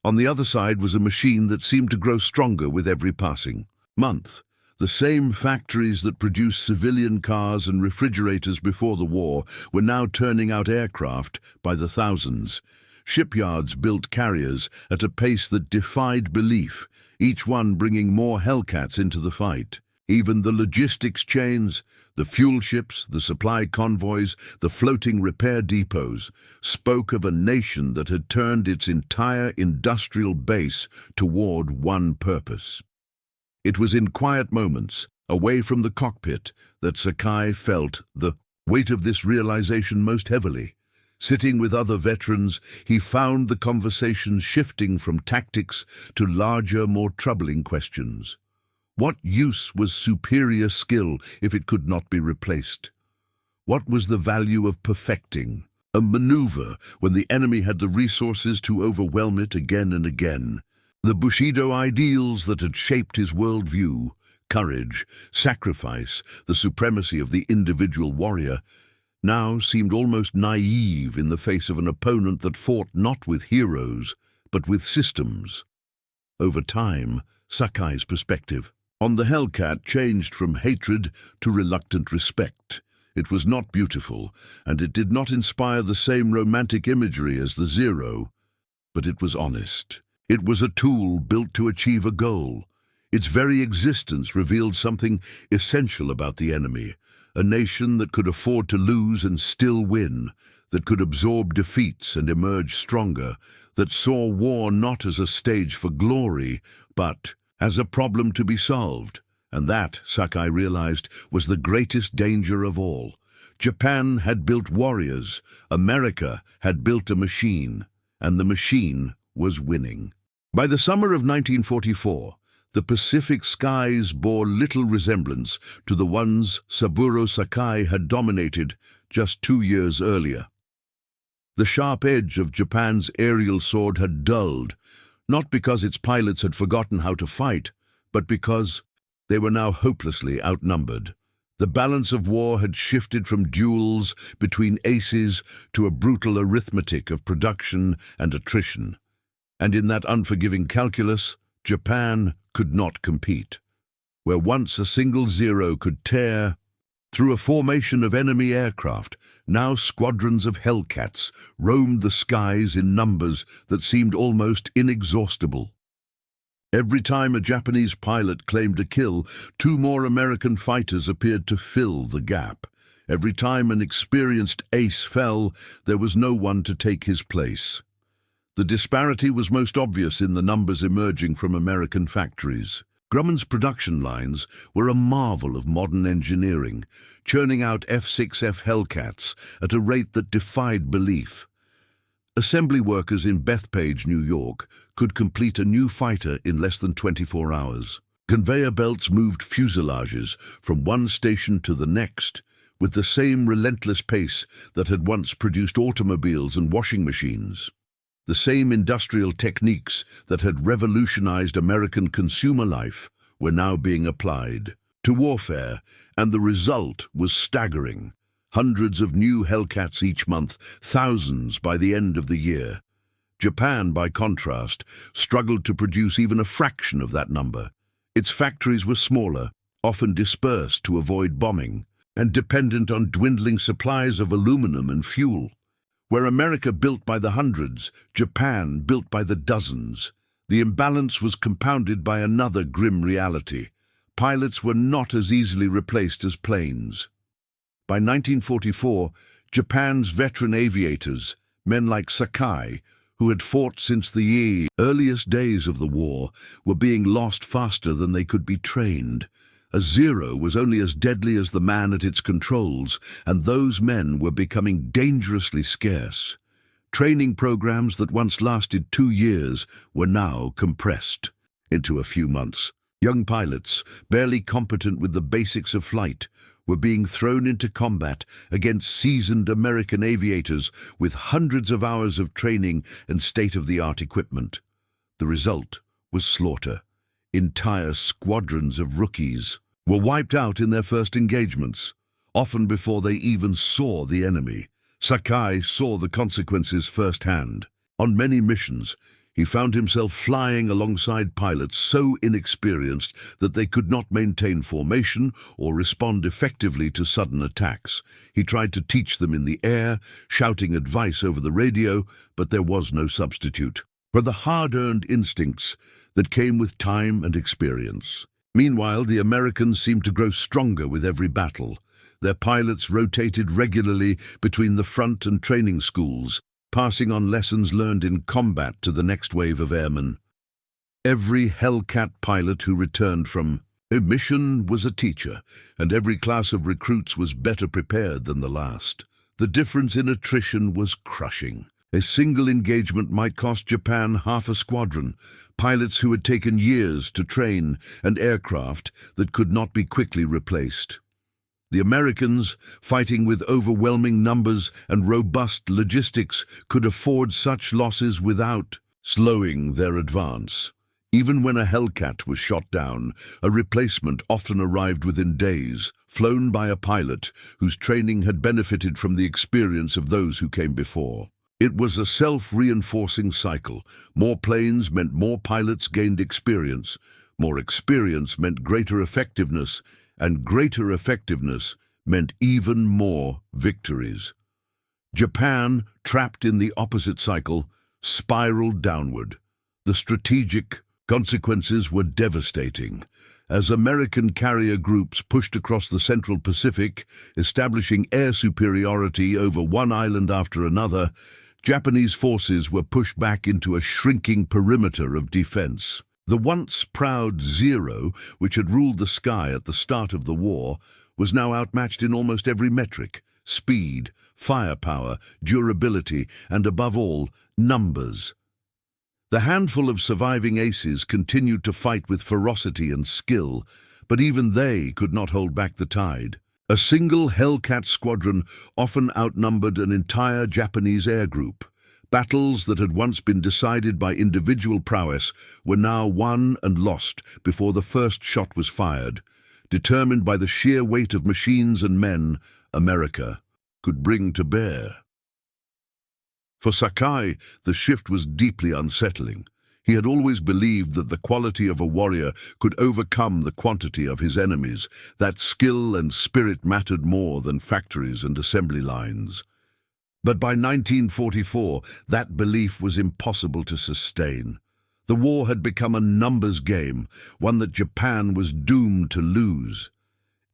Speaker 1: On the other side was a machine that seemed to grow stronger with every passing month. The same factories that produced civilian cars and refrigerators before the war were now turning out aircraft by the thousands. Shipyards built carriers at a pace that defied belief, each one bringing more Hellcats into the fight. Even the logistics chains, the fuel ships, the supply convoys, the floating repair depots, spoke of a nation that had turned its entire industrial base toward one purpose. It was in quiet moments, away from the cockpit, that Sakai felt the weight of this realization most heavily. Sitting with other veterans, he found the conversation shifting from tactics to larger, more troubling questions. What use was superior skill if it could not be replaced? What was the value of perfecting a maneuver when the enemy had the resources to overwhelm it again and again? The Bushidō ideals that had shaped his worldview, courage, sacrifice, the supremacy of the individual warrior, now seemed almost naive in the face of an opponent that fought not with heroes, but with systems. Over time, Sakai's perspective on the Hellcat changed from hatred to reluctant respect. It was not beautiful, and it did not inspire the same romantic imagery as the Zero, but it was honest. It was a tool built to achieve a goal. Its very existence revealed something essential about the enemy, a nation that could afford to lose and still win, that could absorb defeats and emerge stronger, that saw war not as a stage for glory, but as a problem to be solved. And that, Sakai realized, was the greatest danger of all. Japan had built warriors, America had built a machine, and the machine was winning. By the summer of 1944, the Pacific skies bore little resemblance to the ones Saburō Sakai had dominated just 2 years earlier. The sharp edge of Japan's aerial sword had dulled, not because its pilots had forgotten how to fight, but because they were now hopelessly outnumbered. The balance of war had shifted from duels between aces to a brutal arithmetic of production and attrition. And in that unforgiving calculus, Japan could not compete. Where once a single Zero could tear through a formation of enemy aircraft, now squadrons of Hellcats roamed the skies in numbers that seemed almost inexhaustible. Every time a Japanese pilot claimed a kill, 2 more American fighters appeared to fill the gap. Every time an experienced ace fell, there was no one to take his place. The disparity was most obvious in the numbers emerging from American factories. Grumman's production lines were a marvel of modern engineering, churning out F6F Hellcats at a rate that defied belief. Assembly workers in Bethpage, New York, could complete a new fighter in less than 24 hours. Conveyor belts moved fuselages from one station to the next with the same relentless pace that had once produced automobiles and washing machines. The same industrial techniques that had revolutionized American consumer life were now being applied to warfare, and the result was staggering. Hundreds of new Hellcats each month, thousands by the end of the year. Japan, by contrast, struggled to produce even a fraction of that number. Its factories were smaller, often dispersed to avoid bombing, and dependent on dwindling supplies of aluminum and fuel. Where America built by the hundreds, Japan built by the dozens. The imbalance was compounded by another grim reality. Pilots were not as easily replaced as planes. By 1944, Japan's veteran aviators, men like Sakai, who had fought since the earliest days of the war, were being lost faster than they could be trained. A Zero was only as deadly as the man at its controls, and those men were becoming dangerously scarce. Training programs that once lasted 2 years were now compressed into a few months. Young pilots, barely competent with the basics of flight, were being thrown into combat against seasoned American aviators with hundreds of hours of training and state-of-the-art equipment. The result was slaughter. Entire squadrons of rookies were wiped out in their first engagements, often before they even saw the enemy. Sakai saw the consequences firsthand. On many missions, he found himself flying alongside pilots so inexperienced that they could not maintain formation or respond effectively to sudden attacks. He tried to teach them in the air, shouting advice over the radio, but there was no substitute for the hard-earned instincts that came with time and experience. Meanwhile, the Americans seemed to grow stronger with every battle. Their pilots rotated regularly between the front and training schools, passing on lessons learned in combat to the next wave of airmen. Every Hellcat pilot who returned from a mission was a teacher, and every class of recruits was better prepared than the last. The difference in attrition was crushing. A single engagement might cost Japan half a squadron, pilots who had taken years to train, and aircraft that could not be quickly replaced. The Americans, fighting with overwhelming numbers and robust logistics, could afford such losses without slowing their advance. Even when a Hellcat was shot down, a replacement often arrived within days, flown by a pilot whose training had benefited from the experience of those who came before. It was a self-reinforcing cycle. More planes meant more pilots gained experience. More experience meant greater effectiveness, and greater effectiveness meant even more victories. Japan, trapped in the opposite cycle, spiraled downward. The strategic consequences were devastating. As American carrier groups pushed across the Central Pacific, establishing air superiority over one island after another, Japanese forces were pushed back into a shrinking perimeter of defense. The once proud Zero, which had ruled the sky at the start of the war, was now outmatched in almost every metric: speed, firepower, durability, and above all, numbers. The handful of surviving aces continued to fight with ferocity and skill, but even they could not hold back the tide. A single Hellcat squadron often outnumbered an entire Japanese air group. Battles that had once been decided by individual prowess were now won and lost before the first shot was fired, determined by the sheer weight of machines and men America could bring to bear. For Sakai, the shift was deeply unsettling. He had always believed that the quality of a warrior could overcome the quantity of his enemies, that skill and spirit mattered more than factories and assembly lines. But by 1944, that belief was impossible to sustain. The war had become a numbers game, one that Japan was doomed to lose.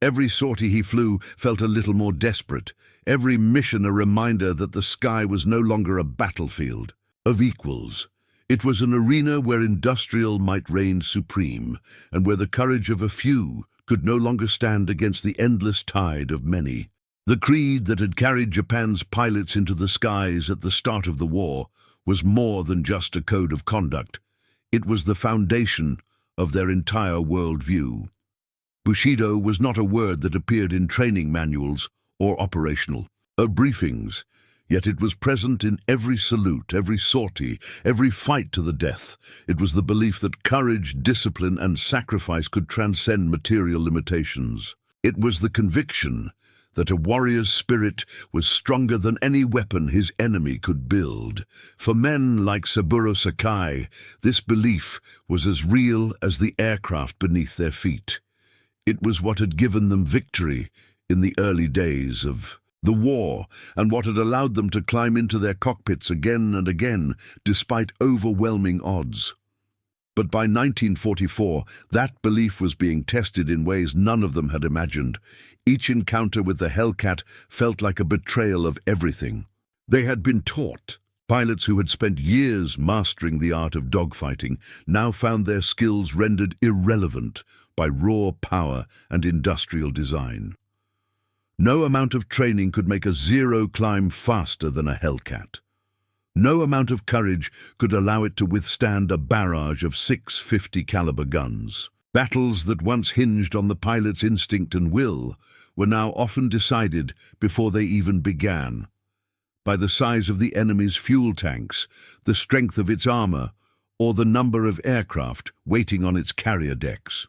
Speaker 1: Every sortie he flew felt a little more desperate, every mission a reminder that the sky was no longer a battlefield of equals. It was an arena where industrial might reign supreme, and where the courage of a few could no longer stand against the endless tide of many. The creed that had carried Japan's pilots into the skies at the start of the war was more than just a code of conduct. It was the foundation of their entire worldview. Bushidō was not a word that appeared in training manuals or operational briefings, yet it was present in every salute, every sortie, every fight to the death. It was the belief that courage, discipline, and sacrifice could transcend material limitations. It was the conviction that a warrior's spirit was stronger than any weapon his enemy could build. For men like Saburō Sakai, this belief was as real as the aircraft beneath their feet. It was what had given them victory in the early days of the war, and what had allowed them to climb into their cockpits again and again, despite overwhelming odds. But by 1944, that belief was being tested in ways none of them had imagined. Each encounter with the Hellcat felt like a betrayal of everything they had been taught. Pilots who had spent years mastering the art of dogfighting now found their skills rendered irrelevant by raw power and industrial design. No amount of training could make a Zero climb faster than a Hellcat. No amount of courage could allow it to withstand a barrage of 650 caliber guns. Battles that once hinged on the pilot's instinct and will were now often decided before they even began, by the size of the enemy's fuel tanks, the strength of its armor, or the number of aircraft waiting on its carrier decks.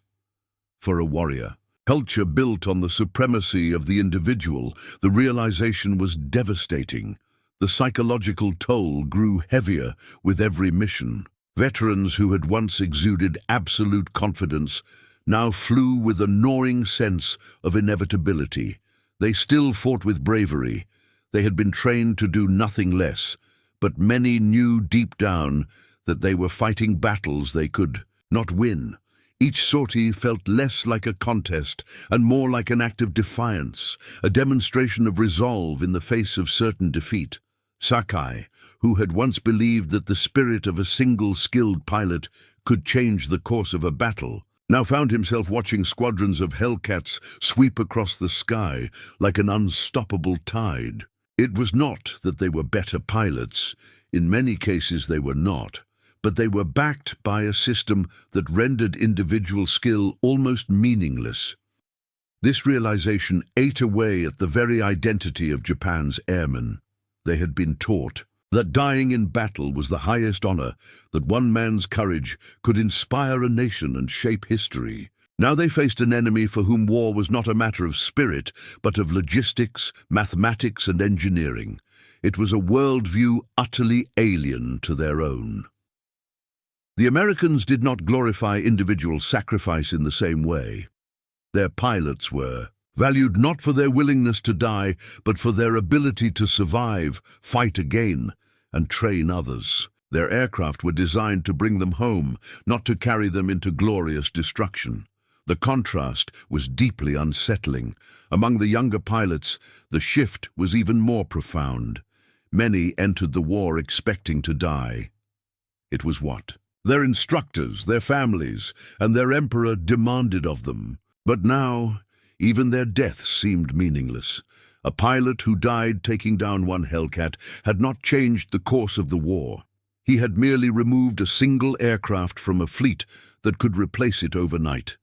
Speaker 1: For a warrior, culture built on the supremacy of the individual, the realization was devastating. The psychological toll grew heavier with every mission. Veterans who had once exuded absolute confidence now flew with a gnawing sense of inevitability. They still fought with bravery. They had been trained to do nothing less, but many knew deep down that they were fighting battles they could not win. Each sortie felt less like a contest and more like an act of defiance, a demonstration of resolve in the face of certain defeat. Sakai, who had once believed that the spirit of a single skilled pilot could change the course of a battle, now found himself watching squadrons of Hellcats sweep across the sky like an unstoppable tide. It was not that they were better pilots. In many cases they were not. But they were backed by a system that rendered individual skill almost meaningless. This realization ate away at the very identity of Japan's airmen. They had been taught that dying in battle was the highest honor, that one man's courage could inspire a nation and shape history. Now they faced an enemy for whom war was not a matter of spirit, but of logistics, mathematics, and engineering. It was a worldview utterly alien to their own. The Americans did not glorify individual sacrifice in the same way. Their pilots were valued not for their willingness to die, but for their ability to survive, fight again, and train others. Their aircraft were designed to bring them home, not to carry them into glorious destruction. The contrast was deeply unsettling. Among the younger pilots, the shift was even more profound. Many entered the war expecting to die. It was what their instructors, their families, and their emperor demanded of them. But now, even their deaths seemed meaningless. A pilot who died taking down one Hellcat had not changed the course of the war. He had merely removed a single aircraft from a fleet that could replace it overnight.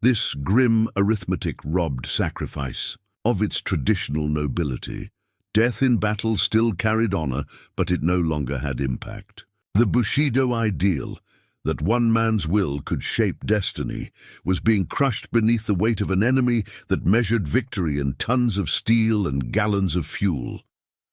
Speaker 1: This grim arithmetic robbed sacrifice of its traditional nobility. Death in battle still carried honor, but it no longer had impact. The Bushidō ideal, that one man's will could shape destiny, was being crushed beneath the weight of an enemy that measured victory in tons of steel and gallons of fuel.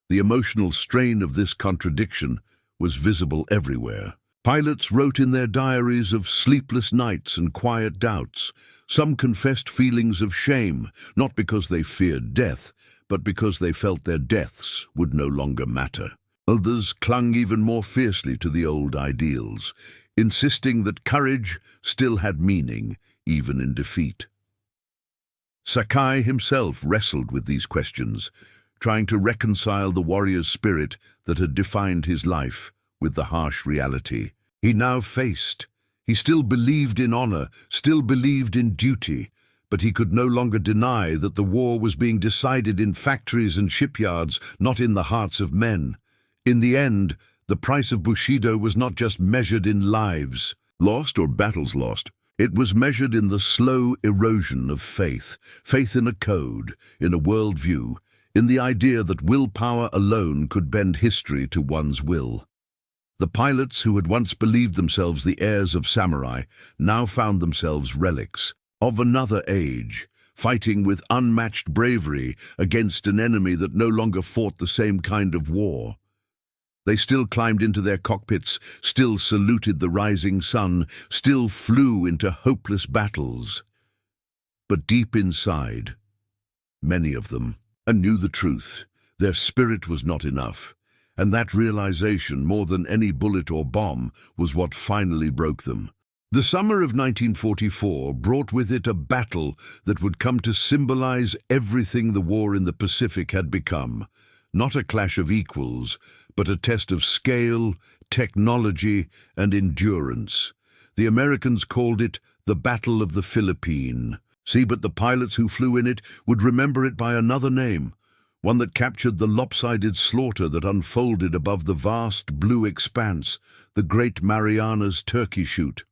Speaker 1: The emotional strain of this contradiction was visible everywhere. Pilots wrote in their diaries of sleepless nights and quiet doubts. Some confessed feelings of shame, not because they feared death, but because they felt their deaths would no longer matter. Others clung even more fiercely to the old ideals, insisting that courage still had meaning, even in defeat. Sakai himself wrestled with these questions, trying to reconcile the warrior's spirit that had defined his life with the harsh reality he now faced. He still believed in honor, still believed in duty, but he could no longer deny that the war was being decided in factories and shipyards, not in the hearts of men. In the end, the price of Bushidō was not just measured in lives lost or battles lost. It was measured in the slow erosion of faith in a code, in a worldview, in the idea that willpower alone could bend history to one's will. The pilots who had once believed themselves the heirs of samurai now found themselves relics of another age, fighting with unmatched bravery against an enemy that no longer fought the same kind of war. They still climbed into their cockpits, still saluted the rising sun, still flew into hopeless battles. But deep inside, many of them knew the truth. Their spirit was not enough, and that realization, more than any bullet or bomb, was what finally broke them. The summer of 1944 brought with it a battle that would come to symbolize everything the war in the Pacific had become. Not a clash of equals, but a test of scale, technology, and endurance. The Americans called it the Battle of the Philippine. But the pilots who flew in it would remember it by another name, one that captured the lopsided slaughter that unfolded above the vast blue expanse, the Great Marianas Turkey Shoot.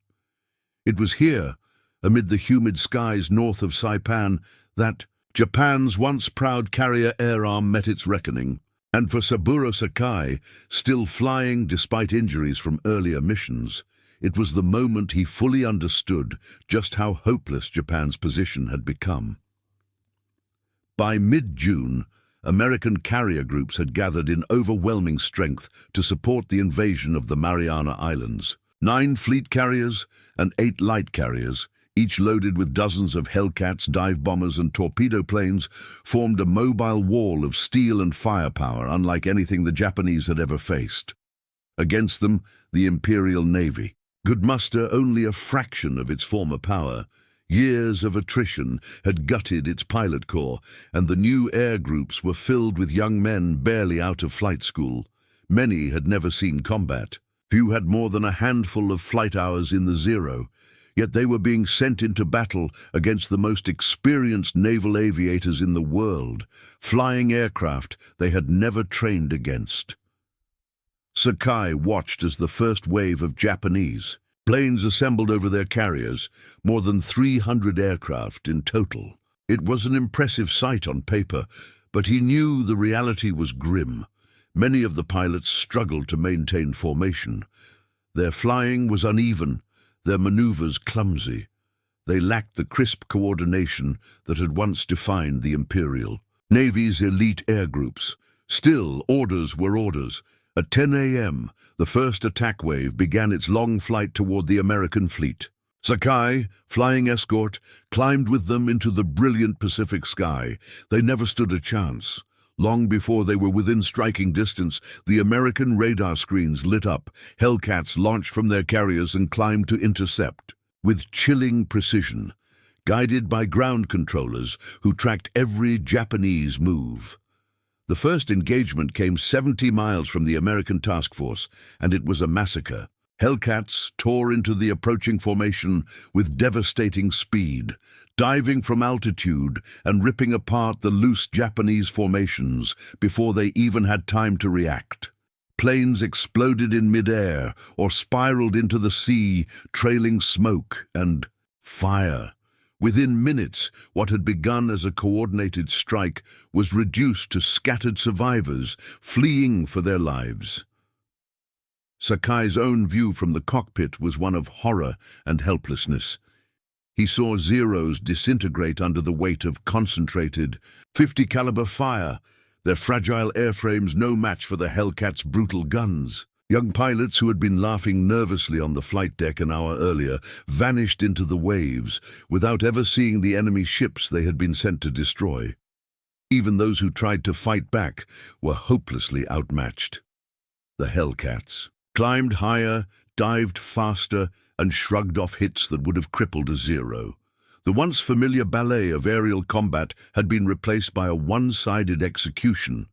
Speaker 1: It was here, amid the humid skies north of Saipan, that Japan's once proud carrier air arm met its reckoning. And for Saburō Sakai, still flying despite injuries from earlier missions, it was the moment he fully understood just how hopeless Japan's position had become. By mid-June, American carrier groups had gathered in overwhelming strength to support the invasion of the Mariana Islands. 9 fleet carriers and 8 light carriers, each loaded with dozens of Hellcats, dive bombers, and torpedo planes, formed a mobile wall of steel and firepower unlike anything the Japanese had ever faced. Against them, the Imperial Navy could muster only a fraction of its former power. Years of attrition had gutted its pilot corps, and the new air groups were filled with young men barely out of flight school. Many had never seen combat. Few had more than a handful of flight hours in the Zero. Yet they were being sent into battle against the most experienced naval aviators in the world, flying aircraft they had never trained against. Sakai watched as the first wave of Japanese planes assembled over their carriers, more than 300 aircraft in total. It was an impressive sight on paper, but he knew the reality was grim. Many of the pilots struggled to maintain formation. Their flying was uneven, their maneuvers clumsy. They lacked the crisp coordination that had once defined the Imperial Navy's elite air groups. Still, orders were orders. At 10 a.m., the first attack wave began its long flight toward the American fleet. Sakai, flying escort, climbed with them into the brilliant Pacific sky. They never stood a chance. Long before they were within striking distance, the American radar screens lit up. Hellcats launched from their carriers and climbed to intercept. With chilling precision, guided by ground controllers who tracked every Japanese move. The first engagement came 70 miles from the American task force, and it was a massacre. Hellcats tore into the approaching formation with devastating speed, diving from altitude and ripping apart the loose Japanese formations before they even had time to react. Planes exploded in midair or spiraled into the sea, trailing smoke and fire. Within minutes, what had begun as a coordinated strike was reduced to scattered survivors fleeing for their lives. Sakai's own view from the cockpit was one of horror and helplessness. He saw Zeros disintegrate under the weight of concentrated 50-caliber fire, their fragile airframes no match for the Hellcat's brutal guns. Young pilots who had been laughing nervously on the flight deck an hour earlier vanished into the waves without ever seeing the enemy ships they had been sent to destroy. Even those who tried to fight back were hopelessly outmatched. The Hellcats climbed higher, dived faster, and shrugged off hits that would have crippled a Zero. The once familiar ballet of aerial combat had been replaced by a one-sided execution.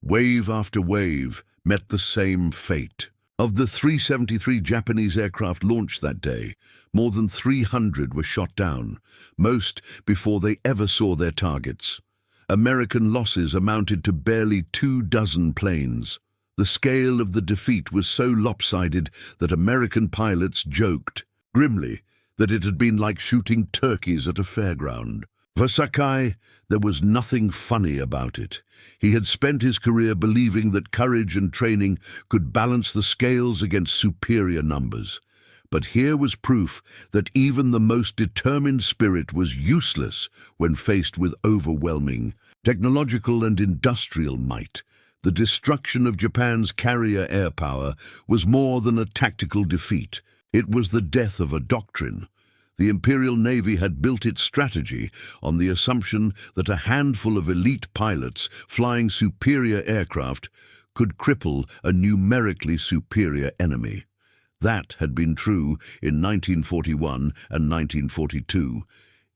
Speaker 1: Wave after wave met the same fate. Of the 373 Japanese aircraft launched that day, more than 300 were shot down, most before they ever saw their targets. American losses amounted to barely 24 planes. The scale of the defeat was so lopsided that American pilots joked, grimly, that it had been like shooting turkeys at a fairground. For Sakai, there was nothing funny about it. He had spent his career believing that courage and training could balance the scales against superior numbers. But here was proof that even the most determined spirit was useless when faced with overwhelming technological and industrial might. The destruction of Japan's carrier air power was more than a tactical defeat. It was the death of a doctrine. The Imperial Navy had built its strategy on the assumption that a handful of elite pilots flying superior aircraft could cripple a numerically superior enemy. That had been true in 1941 and 1942.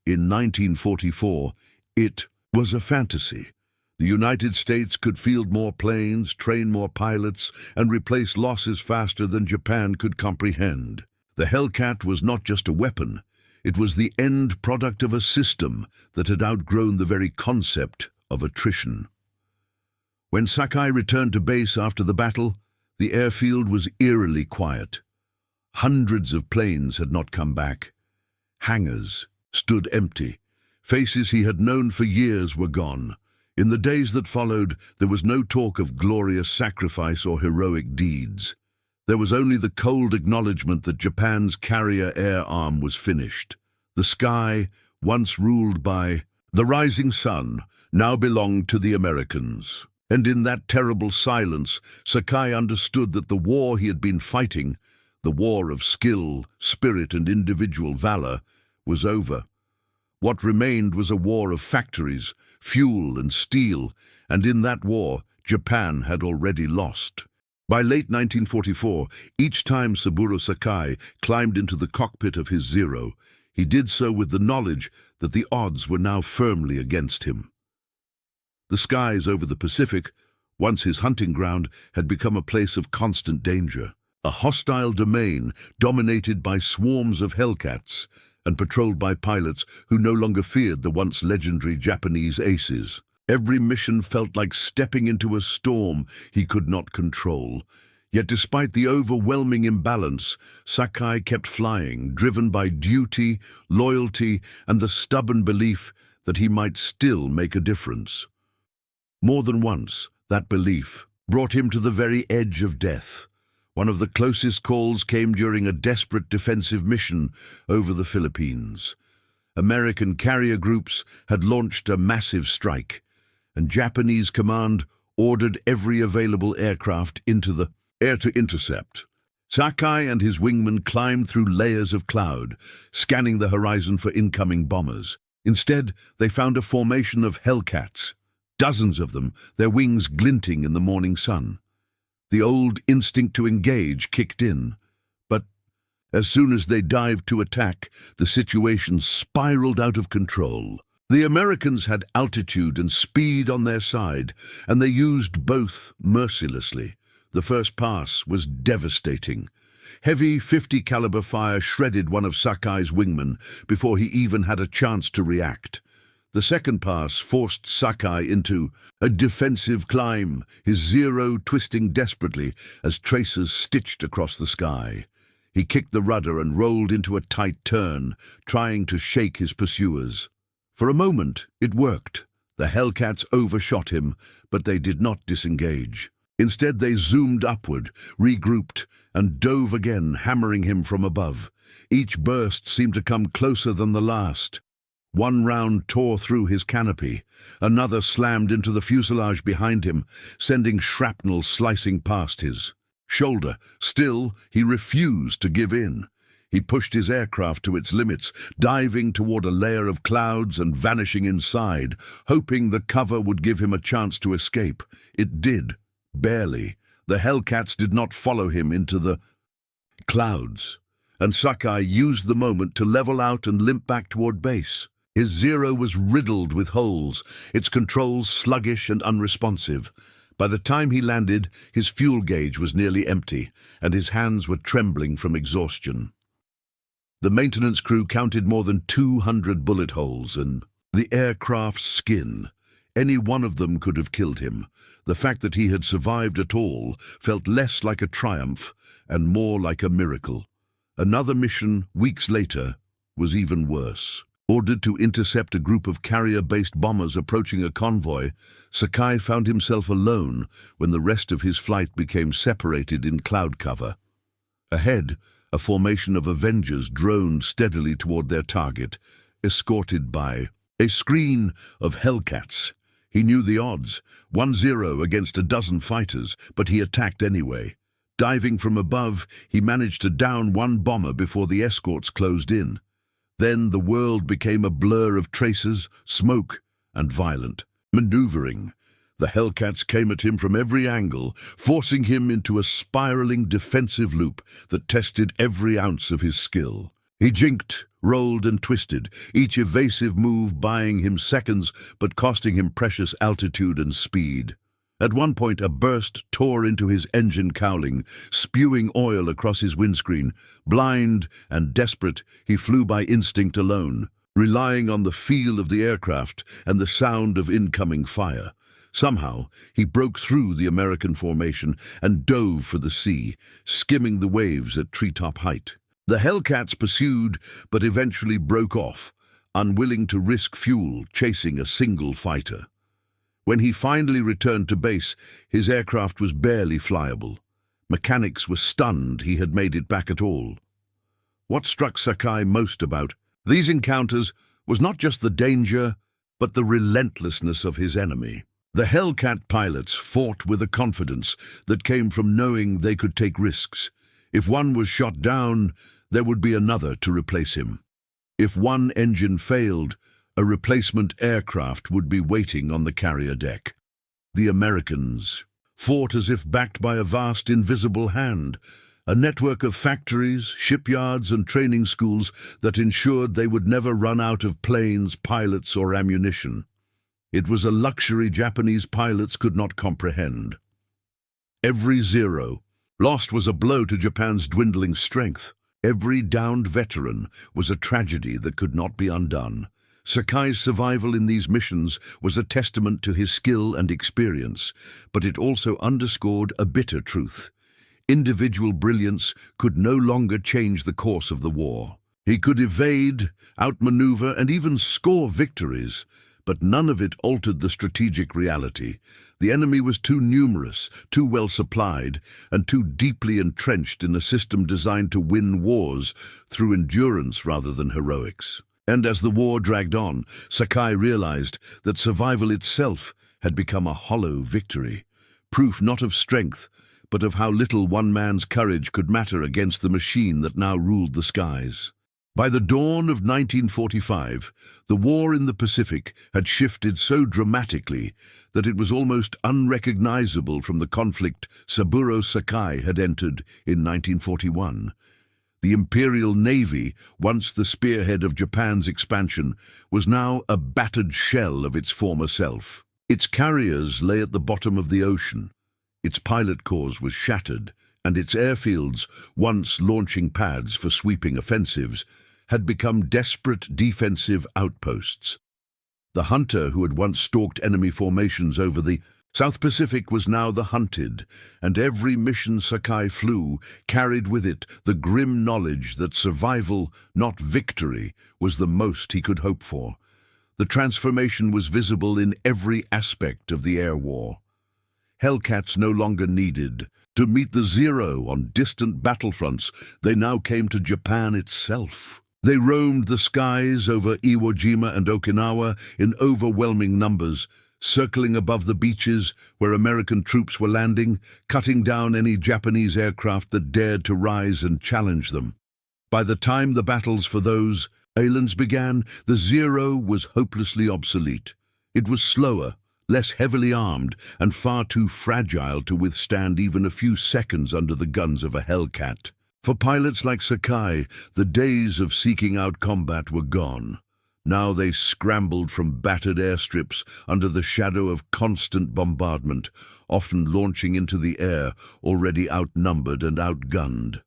Speaker 1: In 1944, it was a fantasy. The United States could field more planes, train more pilots, and replace losses faster than Japan could comprehend. The Hellcat was not just a weapon. It was the end product of a system that had outgrown the very concept of attrition. When Sakai returned to base after the battle, the airfield was eerily quiet. Hundreds of planes had not come back. Hangars stood empty. Faces he had known for years were gone. In the days that followed, there was no talk of glorious sacrifice or heroic deeds. There was only the cold acknowledgement that Japan's carrier air arm was finished. The sky, once ruled by the rising sun, now belonged to the Americans. And in that terrible silence, Sakai understood that the war he had been fighting, the war of skill, spirit, and individual valor, was over. What remained was a war of factories, fuel, and steel, and in that war, Japan had already lost. By late 1944, each time Saburō Sakai climbed into the cockpit of his Zero, he did so with the knowledge that the odds were now firmly against him. The skies over the Pacific, once his hunting ground, had become a place of constant danger. a hostile domain dominated by swarms of Hellcats and patrolled by pilots who no longer feared the once legendary Japanese aces. Every mission felt like stepping into a storm he could not control. Yet despite the overwhelming imbalance, Sakai kept flying, driven by duty, loyalty, and the stubborn belief that he might still make a difference. More than once, that belief brought him to the very edge of death. One of the closest calls came during a desperate defensive mission over the Philippines. American carrier groups had launched a massive strike, and Japanese command ordered every available aircraft into the air to intercept. Sakai and his wingmen climbed through layers of cloud, scanning the horizon for incoming bombers. Instead, they found a formation of Hellcats, dozens of them, their wings glinting in the morning sun. The old instinct to engage kicked in, but as soon as they dived to attack, the situation spiraled out of control. The Americans had altitude and speed on their side, and they used both mercilessly. The first pass was devastating. Heavy .50 caliber fire shredded one of Sakai's wingmen before he even had a chance to react. The second pass forced Sakai into a defensive climb, his Zero twisting desperately as tracers stitched across the sky. He kicked the rudder and rolled into a tight turn, trying to shake his pursuers. For a moment, it worked. The Hellcats overshot him, but they did not disengage. Instead, they zoomed upward, regrouped, and dove again, hammering him from above. Each burst seemed to come closer than the last. One round tore through his canopy. Another slammed into the fuselage behind him, sending shrapnel slicing past his shoulder. Still, he refused to give in. He pushed his aircraft to its limits, diving toward a layer of clouds and vanishing inside, hoping the cover would give him a chance to escape. It did. Barely. The Hellcats did not follow him into the clouds, and Sakai used the moment to level out and limp back toward base. His Zero was riddled with holes, its controls sluggish and unresponsive. By the time he landed, his fuel gauge was nearly empty, and his hands were trembling from exhaustion. The maintenance crew counted more than 200 bullet holes in the aircraft's skin. Any one of them could have killed him. The fact that he had survived at all felt less like a triumph and more like a miracle. Another mission, weeks later, was even worse. Ordered to intercept a group of carrier-based bombers approaching a convoy, Sakai found himself alone when the rest of his flight became separated in cloud cover. Ahead, a formation of Avengers droned steadily toward their target, escorted by a screen of Hellcats. He knew the odds, 1-0 against a dozen fighters, but he attacked anyway. Diving from above, he managed to down one bomber before the escorts closed in. Then the world became a blur of tracers, smoke, and violent maneuvering. The Hellcats came at him from every angle, forcing him into a spiraling defensive loop that tested every ounce of his skill. He jinked, rolled, and twisted, each evasive move buying him seconds but costing him precious altitude and speed. At one point, a burst tore into his engine cowling, spewing oil across his windscreen. Blind and desperate, he flew by instinct alone, relying on the feel of the aircraft and the sound of incoming fire. Somehow, he broke through the American formation and dove for the sea, skimming the waves at treetop height. The Hellcats pursued, but eventually broke off, unwilling to risk fuel chasing a single fighter. When he finally returned to base, his aircraft was barely flyable. Mechanics were stunned he had made it back at all. What struck Sakai most about these encounters was not just the danger, but the relentlessness of his enemy. The Hellcat pilots fought with a confidence that came from knowing they could take risks. If one was shot down, there would be another to replace him. If one engine failed, a replacement aircraft would be waiting on the carrier deck. The Americans fought as if backed by a vast invisible hand, a network of factories, shipyards, and training schools that ensured they would never run out of planes, pilots, or ammunition. It was a luxury Japanese pilots could not comprehend. Every Zero, Lost was a blow to Japan's dwindling strength. Every downed veteran was a tragedy that could not be undone. Sakai's survival in these missions was a testament to his skill and experience, but it also underscored a bitter truth. Individual brilliance could no longer change the course of the war. He could evade, outmaneuver, and even score victories, but none of it altered the strategic reality. The enemy was too numerous, too well supplied, and too deeply entrenched in a system designed to win wars through endurance rather than heroics. And as the war dragged on, Sakai realized that survival itself had become a hollow victory, proof not of strength, but of how little one man's courage could matter against the machine that now ruled the skies. By the dawn of 1945, the war in the Pacific had shifted so dramatically that it was almost unrecognizable from the conflict Saburō Sakai had entered in 1941. The Imperial Navy, once the spearhead of Japan's expansion, was now a battered shell of its former self. Its carriers lay at the bottom of the ocean. Its pilot corps was shattered, and its airfields, once launching pads for sweeping offensives, had become desperate defensive outposts. The hunter who had once stalked enemy formations over the South Pacific was now the hunted, and every mission Sakai flew carried with it the grim knowledge that survival, not victory, was the most he could hope for. The transformation was visible in every aspect of the air war. Hellcats no longer needed to meet the Zero on distant battlefronts. They now came to Japan itself. They roamed the skies over Iwo Jima and Okinawa in overwhelming numbers, circling above the beaches where American troops were landing, cutting down any Japanese aircraft that dared to rise and challenge them. By the time the battles for those islands began, the Zero was hopelessly obsolete. It was slower, less heavily armed, and far too fragile to withstand even a few seconds under the guns of a Hellcat. For pilots like Sakai, the days of seeking out combat were gone. Now they scrambled from battered airstrips under the shadow of constant bombardment, often launching into the air, already outnumbered and outgunned.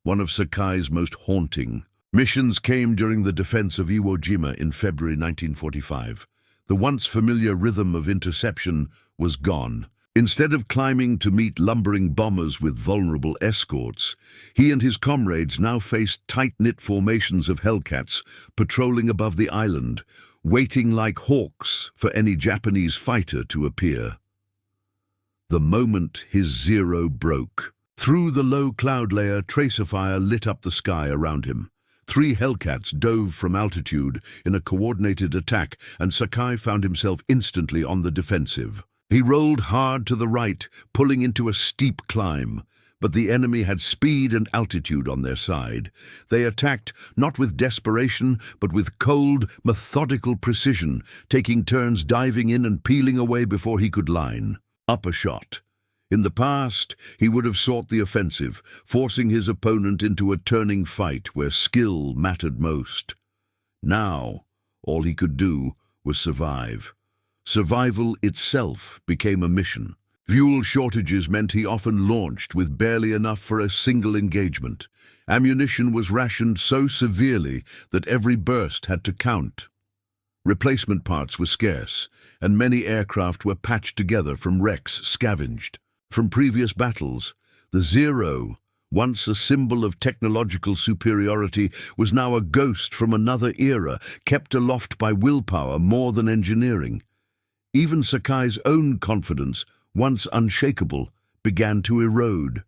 Speaker 1: One of Sakai's most haunting missions came during the defense of Iwo Jima in February 1945. The once familiar rhythm of interception was gone. Instead of climbing to meet lumbering bombers with vulnerable escorts, he and his comrades now faced tight-knit formations of Hellcats patrolling above the island, waiting like hawks for any Japanese fighter to appear. The moment his Zero broke, through the low cloud layer, tracer fire lit up the sky around him. 3 Hellcats dove from altitude in a coordinated attack, and Sakai found himself instantly on the defensive. He rolled hard to the right, pulling into a steep climb, but the enemy had speed and altitude on their side. They attacked not with desperation, but with cold, methodical precision, taking turns diving in and peeling away before he could line up a shot. In the past, he would have sought the offensive, forcing his opponent into a turning fight where skill mattered most. Now, all he could do was survive. Survival itself became a mission. Fuel shortages meant he often launched with barely enough for a single engagement. Ammunition was rationed so severely that every burst had to count. Replacement parts were scarce, and many aircraft were patched together from wrecks scavenged from previous battles. The Zero, once a symbol of technological superiority, was now a ghost from another era, kept aloft by willpower more than engineering. Even Sakai's own confidence, once unshakable, began to erode.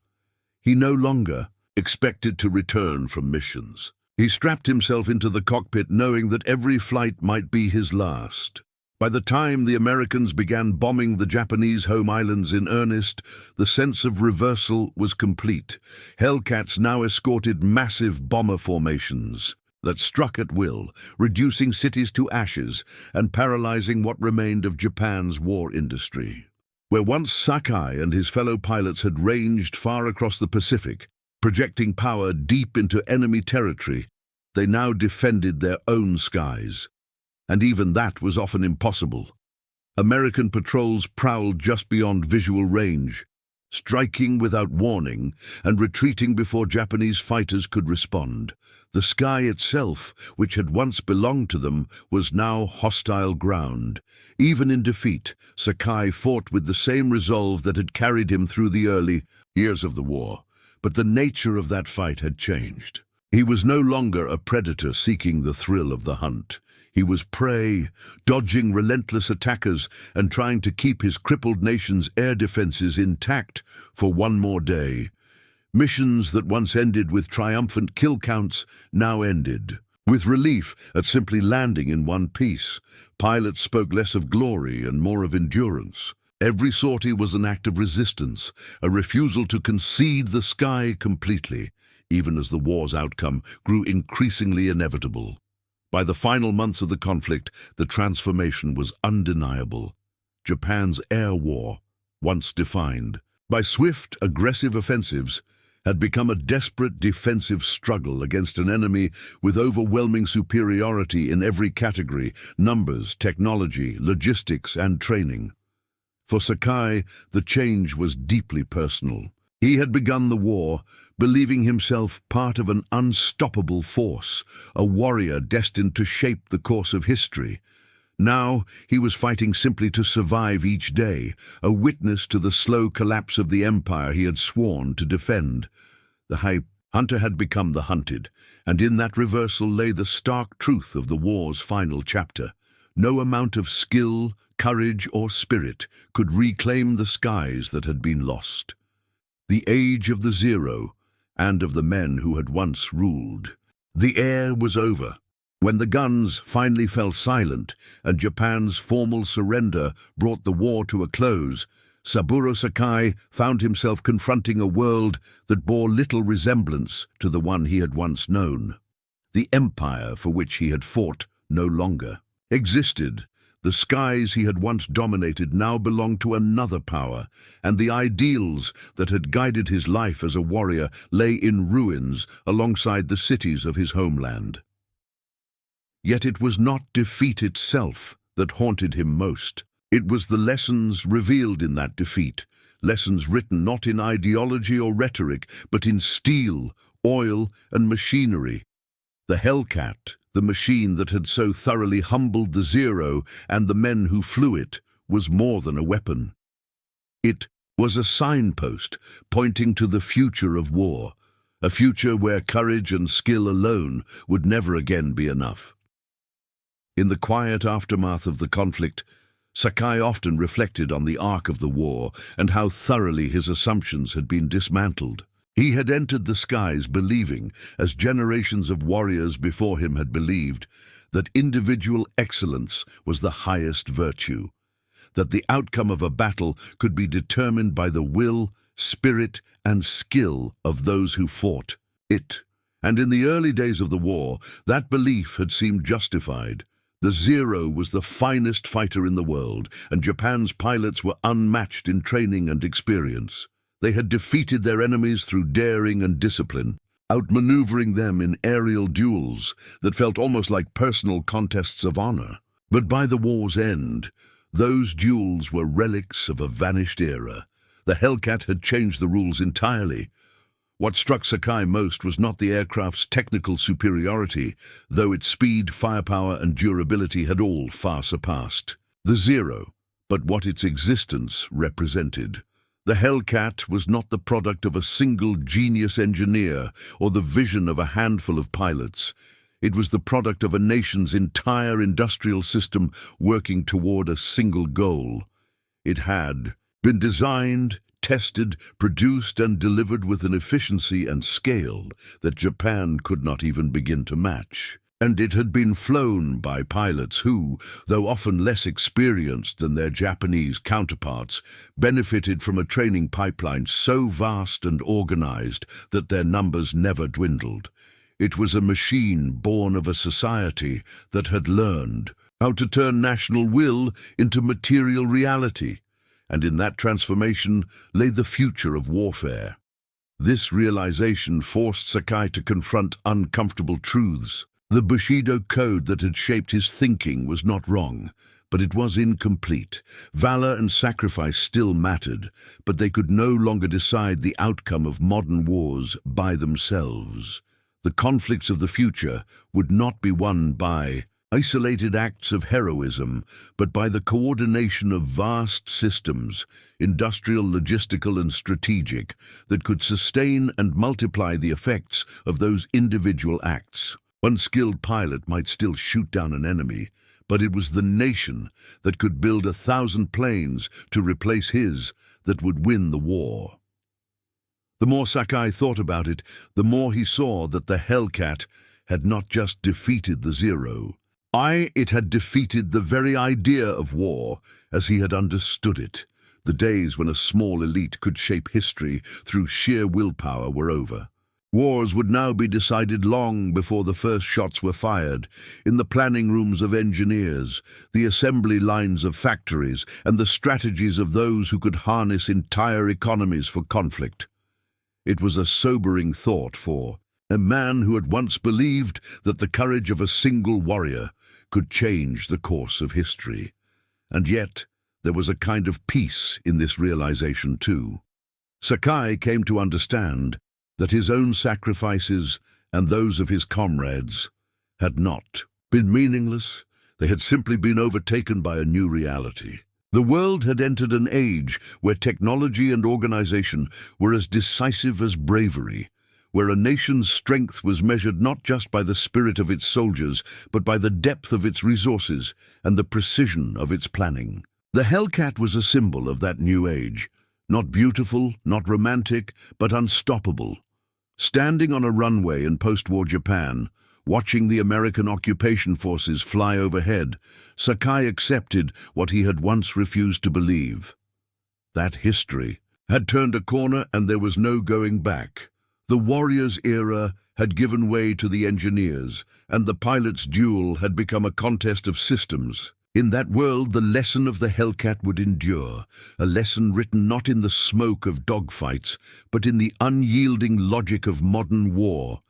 Speaker 1: He no longer expected to return from missions. He strapped himself into the cockpit knowing that every flight might be his last. By the time the Americans began bombing the Japanese home islands in earnest, the sense of reversal was complete. Hellcats now escorted massive bomber formations that struck at will, reducing cities to ashes and paralyzing what remained of Japan's war industry. Where once Sakai and his fellow pilots had ranged far across the Pacific, projecting power deep into enemy territory, they now defended their own skies. And even that was often impossible. American patrols prowled just beyond visual range, striking without warning and retreating before Japanese fighters could respond. The sky itself, which had once belonged to them, was now hostile ground. Even in defeat, Sakai fought with the same resolve that had carried him through the early years of the war. But the nature of that fight had changed. He was no longer a predator seeking the thrill of the hunt. He was prey, dodging relentless attackers and trying to keep his crippled nation's air defenses intact for one more day. Missions that once ended with triumphant kill counts now ended with relief at simply landing in one piece. Pilots spoke less of glory and more of endurance. Every sortie was an act of resistance, a refusal to concede the sky completely, even as the war's outcome grew increasingly inevitable. By the final months of the conflict, the transformation was undeniable. Japan's air war, once defined by swift, aggressive offensives, had become a desperate defensive struggle against an enemy with overwhelming superiority in every category: numbers, technology, logistics, and training. For Sakai, the change was deeply personal. He had begun the war, believing himself part of an unstoppable force, a warrior destined to shape the course of history. Now he was fighting simply to survive each day, a witness to the slow collapse of the empire he had sworn to defend. The hunter had become the hunted, and in that reversal lay the stark truth of the war's final chapter. No amount of skill, courage, or spirit could reclaim the skies that had been lost. The age of the Zero, and of the men who had once ruled. The air was over. When the guns finally fell silent and Japan's formal surrender brought the war to a close, Saburō Sakai found himself confronting a world that bore little resemblance to the one he had once known. The empire for which he had fought no longer existed. The skies he had once dominated now belonged to another power, and the ideals that had guided his life as a warrior lay in ruins alongside the cities of his homeland. Yet it was not defeat itself that haunted him most. It was the lessons revealed in that defeat, lessons written not in ideology or rhetoric, but in steel, oil, and machinery. The Hellcat, the machine that had so thoroughly humbled the Zero and the men who flew it, was more than a weapon. It was a signpost pointing to the future of war, a future where courage and skill alone would never again be enough. In the quiet aftermath of the conflict, Sakai often reflected on the arc of the war and how thoroughly his assumptions had been dismantled. He had entered the skies believing, as generations of warriors before him had believed, that individual excellence was the highest virtue, that the outcome of a battle could be determined by the will, spirit, and skill of those who fought it. And in the early days of the war, that belief had seemed justified. The Zero was the finest fighter in the world, and Japan's pilots were unmatched in training and experience. They had defeated their enemies through daring and discipline, outmaneuvering them in aerial duels that felt almost like personal contests of honor. But by the war's end, those duels were relics of a vanished era. The Hellcat had changed the rules entirely. What struck Sakai most was not the aircraft's technical superiority, though its speed, firepower, and durability had all far surpassed the Zero, but what its existence represented. The Hellcat was not the product of a single genius engineer or the vision of a handful of pilots. It was the product of a nation's entire industrial system working toward a single goal. It had been designed, tested, produced, and delivered with an efficiency and scale that Japan could not even begin to match. And it had been flown by pilots who, though often less experienced than their Japanese counterparts, benefited from a training pipeline so vast and organized that their numbers never dwindled. It was a machine born of a society that had learned how to turn national will into material reality, and in that transformation lay the future of warfare. This realization forced Sakai to confront uncomfortable truths. The Bushidō code that had shaped his thinking was not wrong, but it was incomplete. Valor and sacrifice still mattered, but they could no longer decide the outcome of modern wars by themselves. The conflicts of the future would not be won by isolated acts of heroism, but by the coordination of vast systems, industrial, logistical, and strategic, that could sustain and multiply the effects of those individual acts. One skilled pilot might still shoot down an enemy, but it was the nation that could build 1,000 planes to replace his that would win the war. The more Sakai thought about it, the more he saw that the Hellcat had not just defeated the Zero. It had defeated the very idea of war as he had understood it. The days when a small elite could shape history through sheer willpower were over. Wars would now be decided long before the first shots were fired, in the planning rooms of engineers, the assembly lines of factories, and the strategies of those who could harness entire economies for conflict. It was a sobering thought for a man who had once believed that the courage of a single warrior could change the course of history. And yet, there was a kind of peace in this realization too. Sakai came to understand that his own sacrifices and those of his comrades had not been meaningless. They had simply been overtaken by a new reality. The world had entered an age where technology and organization were as decisive as bravery, where a nation's strength was measured not just by the spirit of its soldiers, but by the depth of its resources and the precision of its planning. The Hellcat was a symbol of that new age, not beautiful, not romantic, but unstoppable. Standing on a runway in post-war Japan, watching the American occupation forces fly overhead, Sakai accepted what he had once refused to believe. That history had turned a corner and there was no going back. The warriors' era had given way to the engineers, and the pilots' duel had become a contest of systems. In that world, the lesson of the Hellcat would endure, a lesson written not in the smoke of dogfights, but in the unyielding logic of modern war.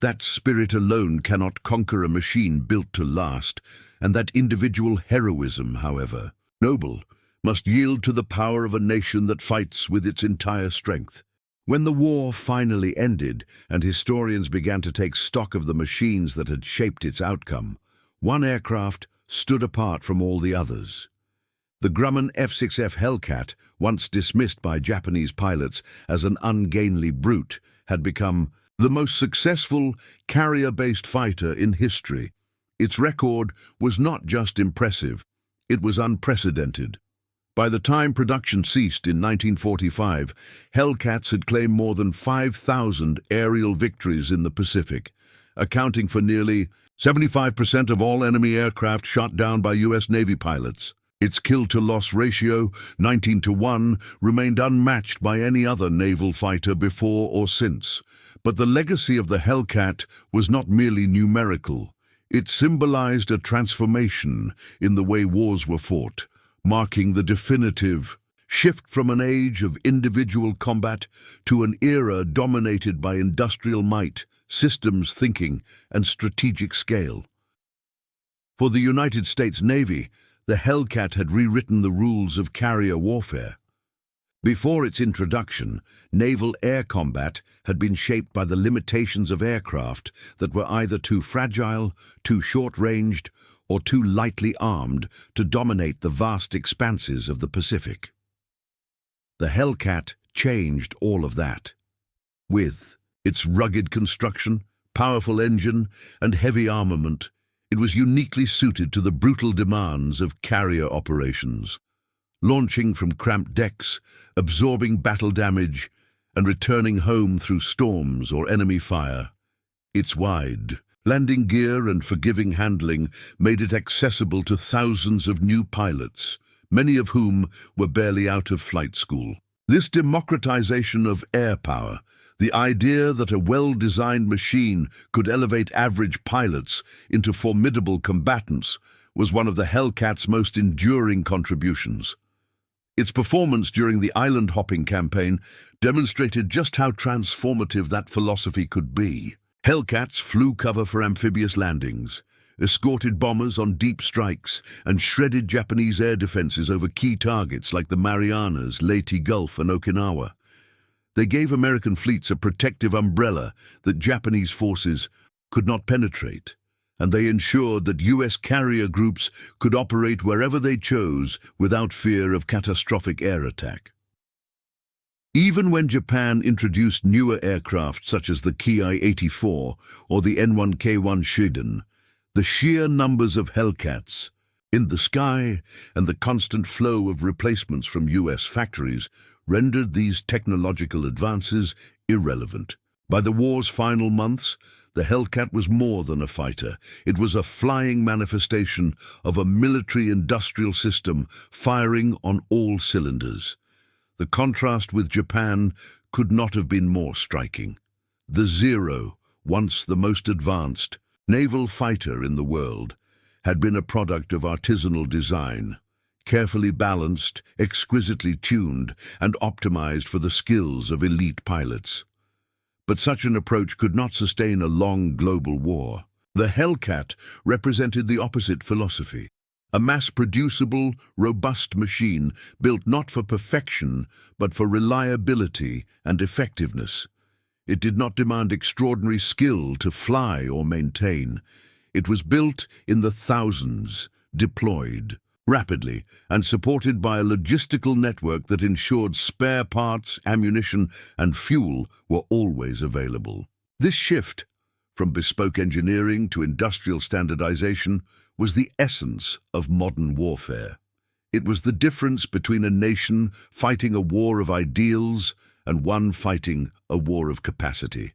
Speaker 1: That spirit alone cannot conquer a machine built to last, and that individual heroism, however noble, must yield to the power of a nation that fights with its entire strength. When the war finally ended, and historians began to take stock of the machines that had shaped its outcome, one aircraft stood apart from all the others. The Grumman F6F Hellcat, once dismissed by Japanese pilots as an ungainly brute, had become the most successful carrier-based fighter in history. Its record was not just impressive, it was unprecedented. By the time production ceased in 1945, Hellcats had claimed more than 5,000 aerial victories in the Pacific, accounting for nearly 75% of all enemy aircraft shot down by U.S. Navy pilots. Its kill-to-loss ratio, 19-1, remained unmatched by any other naval fighter before or since. But the legacy of the Hellcat was not merely numerical. It symbolized a transformation in the way wars were fought, marking the definitive shift from an age of individual combat to an era dominated by industrial might, systems thinking, and strategic scale. For the United States Navy, the Hellcat had rewritten the rules of carrier warfare. Before its introduction, naval air combat had been shaped by the limitations of aircraft that were either too fragile, too short-ranged, or too lightly armed to dominate the vast expanses of the Pacific. The Hellcat changed all of that. With its rugged construction, powerful engine, and heavy armament, it was uniquely suited to the brutal demands of carrier operations, launching from cramped decks, absorbing battle damage, and returning home through storms or enemy fire. Its wide landing gear and forgiving handling made it accessible to thousands of new pilots, many of whom were barely out of flight school. This democratization of air power, the idea that a well-designed machine could elevate average pilots into formidable combatants, was one of the Hellcat's most enduring contributions. Its performance during the island-hopping campaign demonstrated just how transformative that philosophy could be. Hellcats flew cover for amphibious landings, escorted bombers on deep strikes, and shredded Japanese air defenses over key targets like the Marianas, Leyte Gulf, and Okinawa. They gave American fleets a protective umbrella that Japanese forces could not penetrate, and they ensured that U.S. carrier groups could operate wherever they chose without fear of catastrophic air attack. Even when Japan introduced newer aircraft such as the Ki-84 or the N1K1 Shiden, the sheer numbers of Hellcats in the sky and the constant flow of replacements from U.S. factories rendered these technological advances irrelevant. By the war's final months, the Hellcat was more than a fighter. It was a flying manifestation of a military-industrial system firing on all cylinders. The contrast with Japan could not have been more striking. The Zero, once the most advanced naval fighter in the world, had been a product of artisanal design, carefully balanced, exquisitely tuned, and optimized for the skills of elite pilots. But such an approach could not sustain a long global war. The Hellcat represented the opposite philosophy. A mass-producible, robust machine built not for perfection, but for reliability and effectiveness. It did not demand extraordinary skill to fly or maintain. It was built in the thousands, deployed rapidly, and supported by a logistical network that ensured spare parts, ammunition, and fuel were always available. This shift, from bespoke engineering to industrial standardization, was the essence of modern warfare. It was the difference between a nation fighting a war of ideals and one fighting a war of capacity.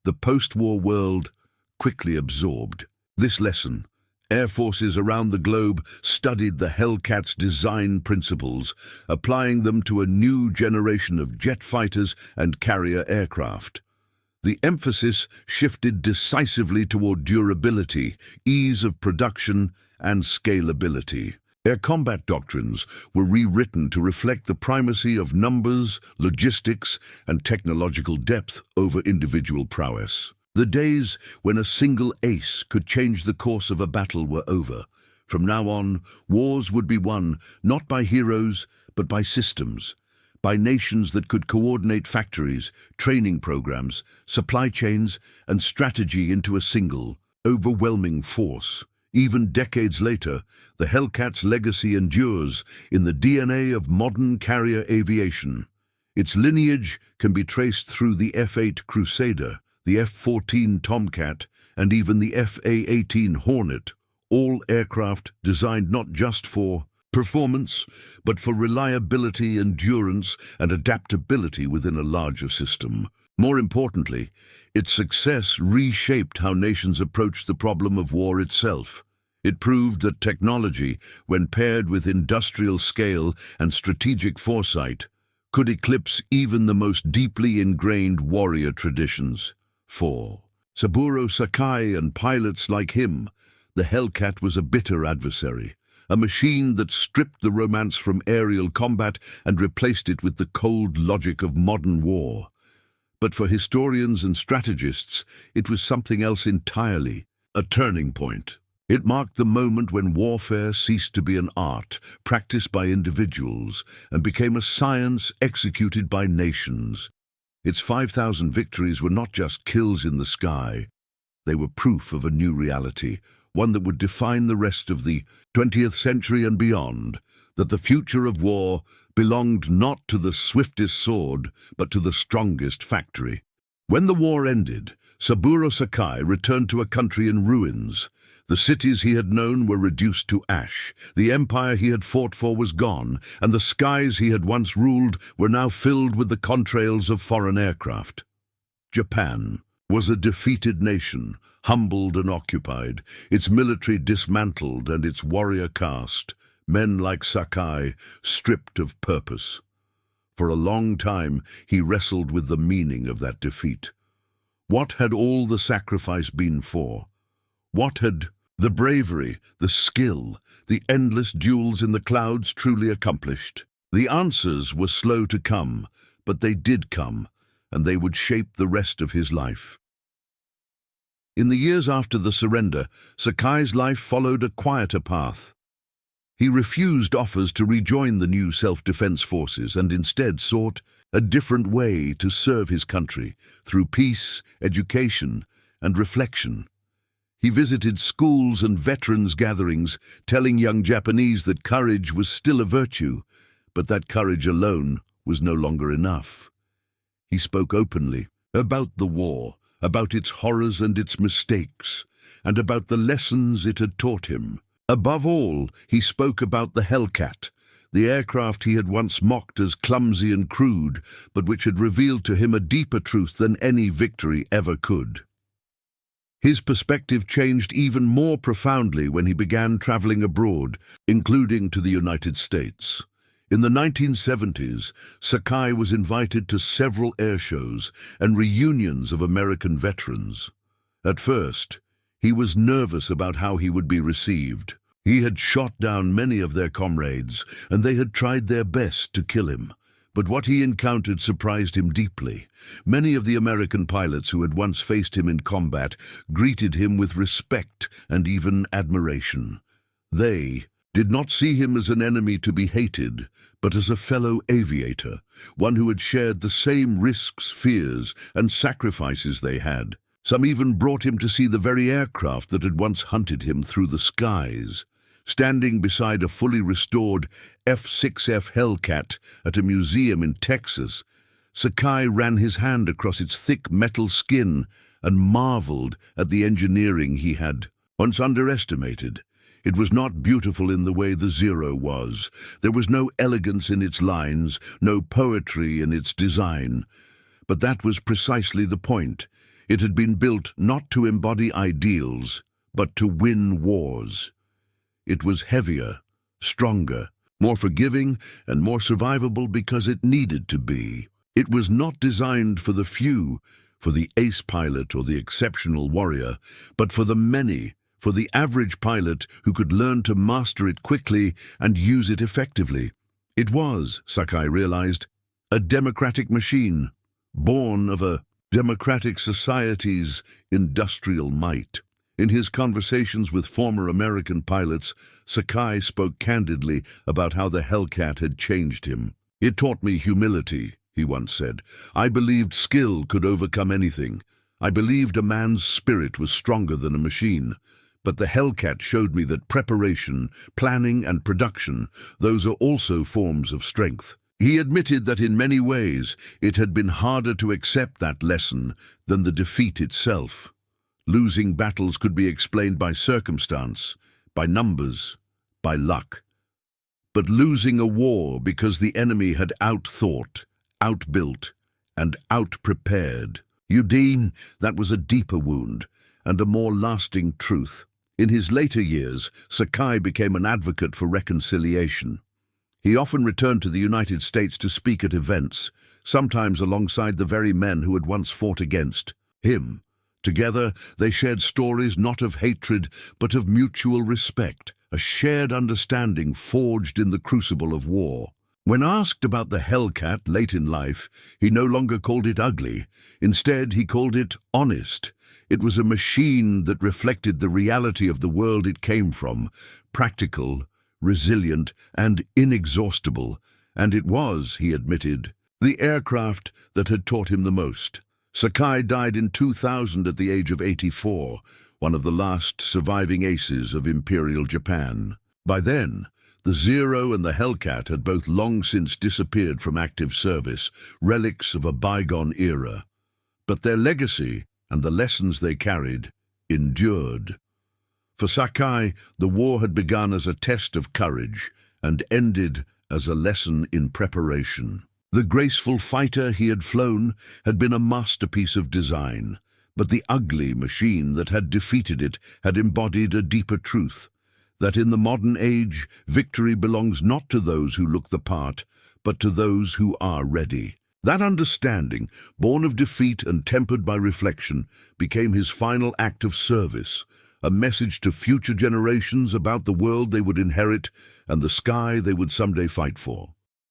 Speaker 1: The post-war world quickly absorbed this lesson. Air forces around the globe studied the Hellcat's design principles, applying them to a new generation of jet fighters and carrier aircraft. The emphasis shifted decisively toward durability, ease of production, and scalability. Air combat doctrines were rewritten to reflect the primacy of numbers, logistics, and technological depth over individual prowess. The days when a single ace could change the course of a battle were over. From now on, wars would be won not by heroes, but by systems, by nations that could coordinate factories, training programs, supply chains, and strategy into a single, overwhelming force. Even decades later, the Hellcat's legacy endures in the DNA of modern carrier aviation. Its lineage can be traced through the F-8 Crusader, the F-14 Tomcat, and even the F/A-18 Hornet, all aircraft designed not just for performance, but for reliability, endurance, and adaptability within a larger system. More importantly, its success reshaped how nations approached the problem of war itself. It proved that technology, when paired with industrial scale and strategic foresight, could eclipse even the most deeply ingrained warrior traditions. For Saburō Sakai and pilots like him, the Hellcat was a bitter adversary, a machine that stripped the romance from aerial combat and replaced it with the cold logic of modern war. But for historians and strategists, it was something else entirely, a turning point. It marked the moment when warfare ceased to be an art practiced by individuals and became a science executed by nations. Its 5,000 victories were not just kills in the sky. They were proof of a new reality, one that would define the rest of the 20th century and beyond, that the future of war belonged not to the swiftest sword, but to the strongest factory. When the war ended, Saburō Sakai returned to a country in ruins. The cities he had known were reduced to ash, the empire he had fought for was gone, and the skies he had once ruled were now filled with the contrails of foreign aircraft. Japan was a defeated nation, humbled and occupied, its military dismantled and its warrior caste, men like Sakai stripped of purpose. For a long time he wrestled with the meaning of that defeat. What had all the sacrifice been for? What had the bravery, the skill, the endless duels in the clouds truly accomplished? The answers were slow to come, but they did come, and they would shape the rest of his life. In the years after the surrender, Sakai's life followed a quieter path. He refused offers to rejoin the new self-defense forces and instead sought a different way to serve his country through peace, education, and reflection. He visited schools and veterans gatherings, telling young Japanese that courage was still a virtue, but that courage alone was no longer enough. He spoke openly about the war, about its horrors and its mistakes, and about the lessons it had taught him. Above all, he spoke about the Hellcat, the aircraft he had once mocked as clumsy and crude, but which had revealed to him a deeper truth than any victory ever could. His perspective changed even more profoundly when he began traveling abroad, including to the United States. In the 1970s, Sakai was invited to several air shows and reunions of American veterans. At first, he was nervous about how he would be received. He had shot down many of their comrades, and they had tried their best to kill him. But what he encountered surprised him deeply. Many of the American pilots who had once faced him in combat greeted him with respect and even admiration. They did not see him as an enemy to be hated, but as a fellow aviator, one who had shared the same risks, fears, and sacrifices they had. Some even brought him to see the very aircraft that had once hunted him through the skies. Standing beside a fully restored F6F Hellcat at a museum in Texas, Sakai ran his hand across its thick metal skin and marveled at the engineering he had once underestimated. It was not beautiful in the way the Zero was. There was no elegance in its lines, no poetry in its design. But that was precisely the point. It had been built not to embody ideals, but to win wars. It was heavier, stronger, more forgiving, and more survivable because it needed to be. It was not designed for the few, for the ace pilot or the exceptional warrior, but for the many, for the average pilot who could learn to master it quickly and use it effectively. It was, Sakai realized, a democratic machine, born of a democratic society's industrial might. In his conversations with former American pilots, Sakai spoke candidly about how the Hellcat had changed him. "It taught me humility," he once said. "I believed skill could overcome anything. I believed a man's spirit was stronger than a machine. But the Hellcat showed me that preparation, planning, and production, those are also forms of strength." He admitted that in many ways it had been harder to accept that lesson than the defeat itself. Losing battles could be explained by circumstance, by numbers, by luck. But losing a war because the enemy had outthought, outbuilt, and outprepared, that was a deeper wound and a more lasting truth. In his later years, Sakai became an advocate for reconciliation. He often returned to the United States to speak at events, sometimes alongside the very men who had once fought against him. Together, they shared stories not of hatred, but of mutual respect, a shared understanding forged in the crucible of war. When asked about the Hellcat late in life, he no longer called it ugly. Instead, he called it honest. It was a machine that reflected the reality of the world it came from, practical, resilient, and inexhaustible. And it was, he admitted, the aircraft that had taught him the most. Sakai died in 2000 at the age of 84, one of the last surviving aces of Imperial Japan. By then, the Zero and the Hellcat had both long since disappeared from active service, relics of a bygone era. But their legacy and the lessons they carried endured. For Sakai, the war had begun as a test of courage and ended as a lesson in preparation. The graceful fighter he had flown had been a masterpiece of design, but the ugly machine that had defeated it had embodied a deeper truth, that in the modern age, victory belongs not to those who look the part, but to those who are ready. That understanding, born of defeat and tempered by reflection, became his final act of service, a message to future generations about the world they would inherit and the sky they would someday fight for.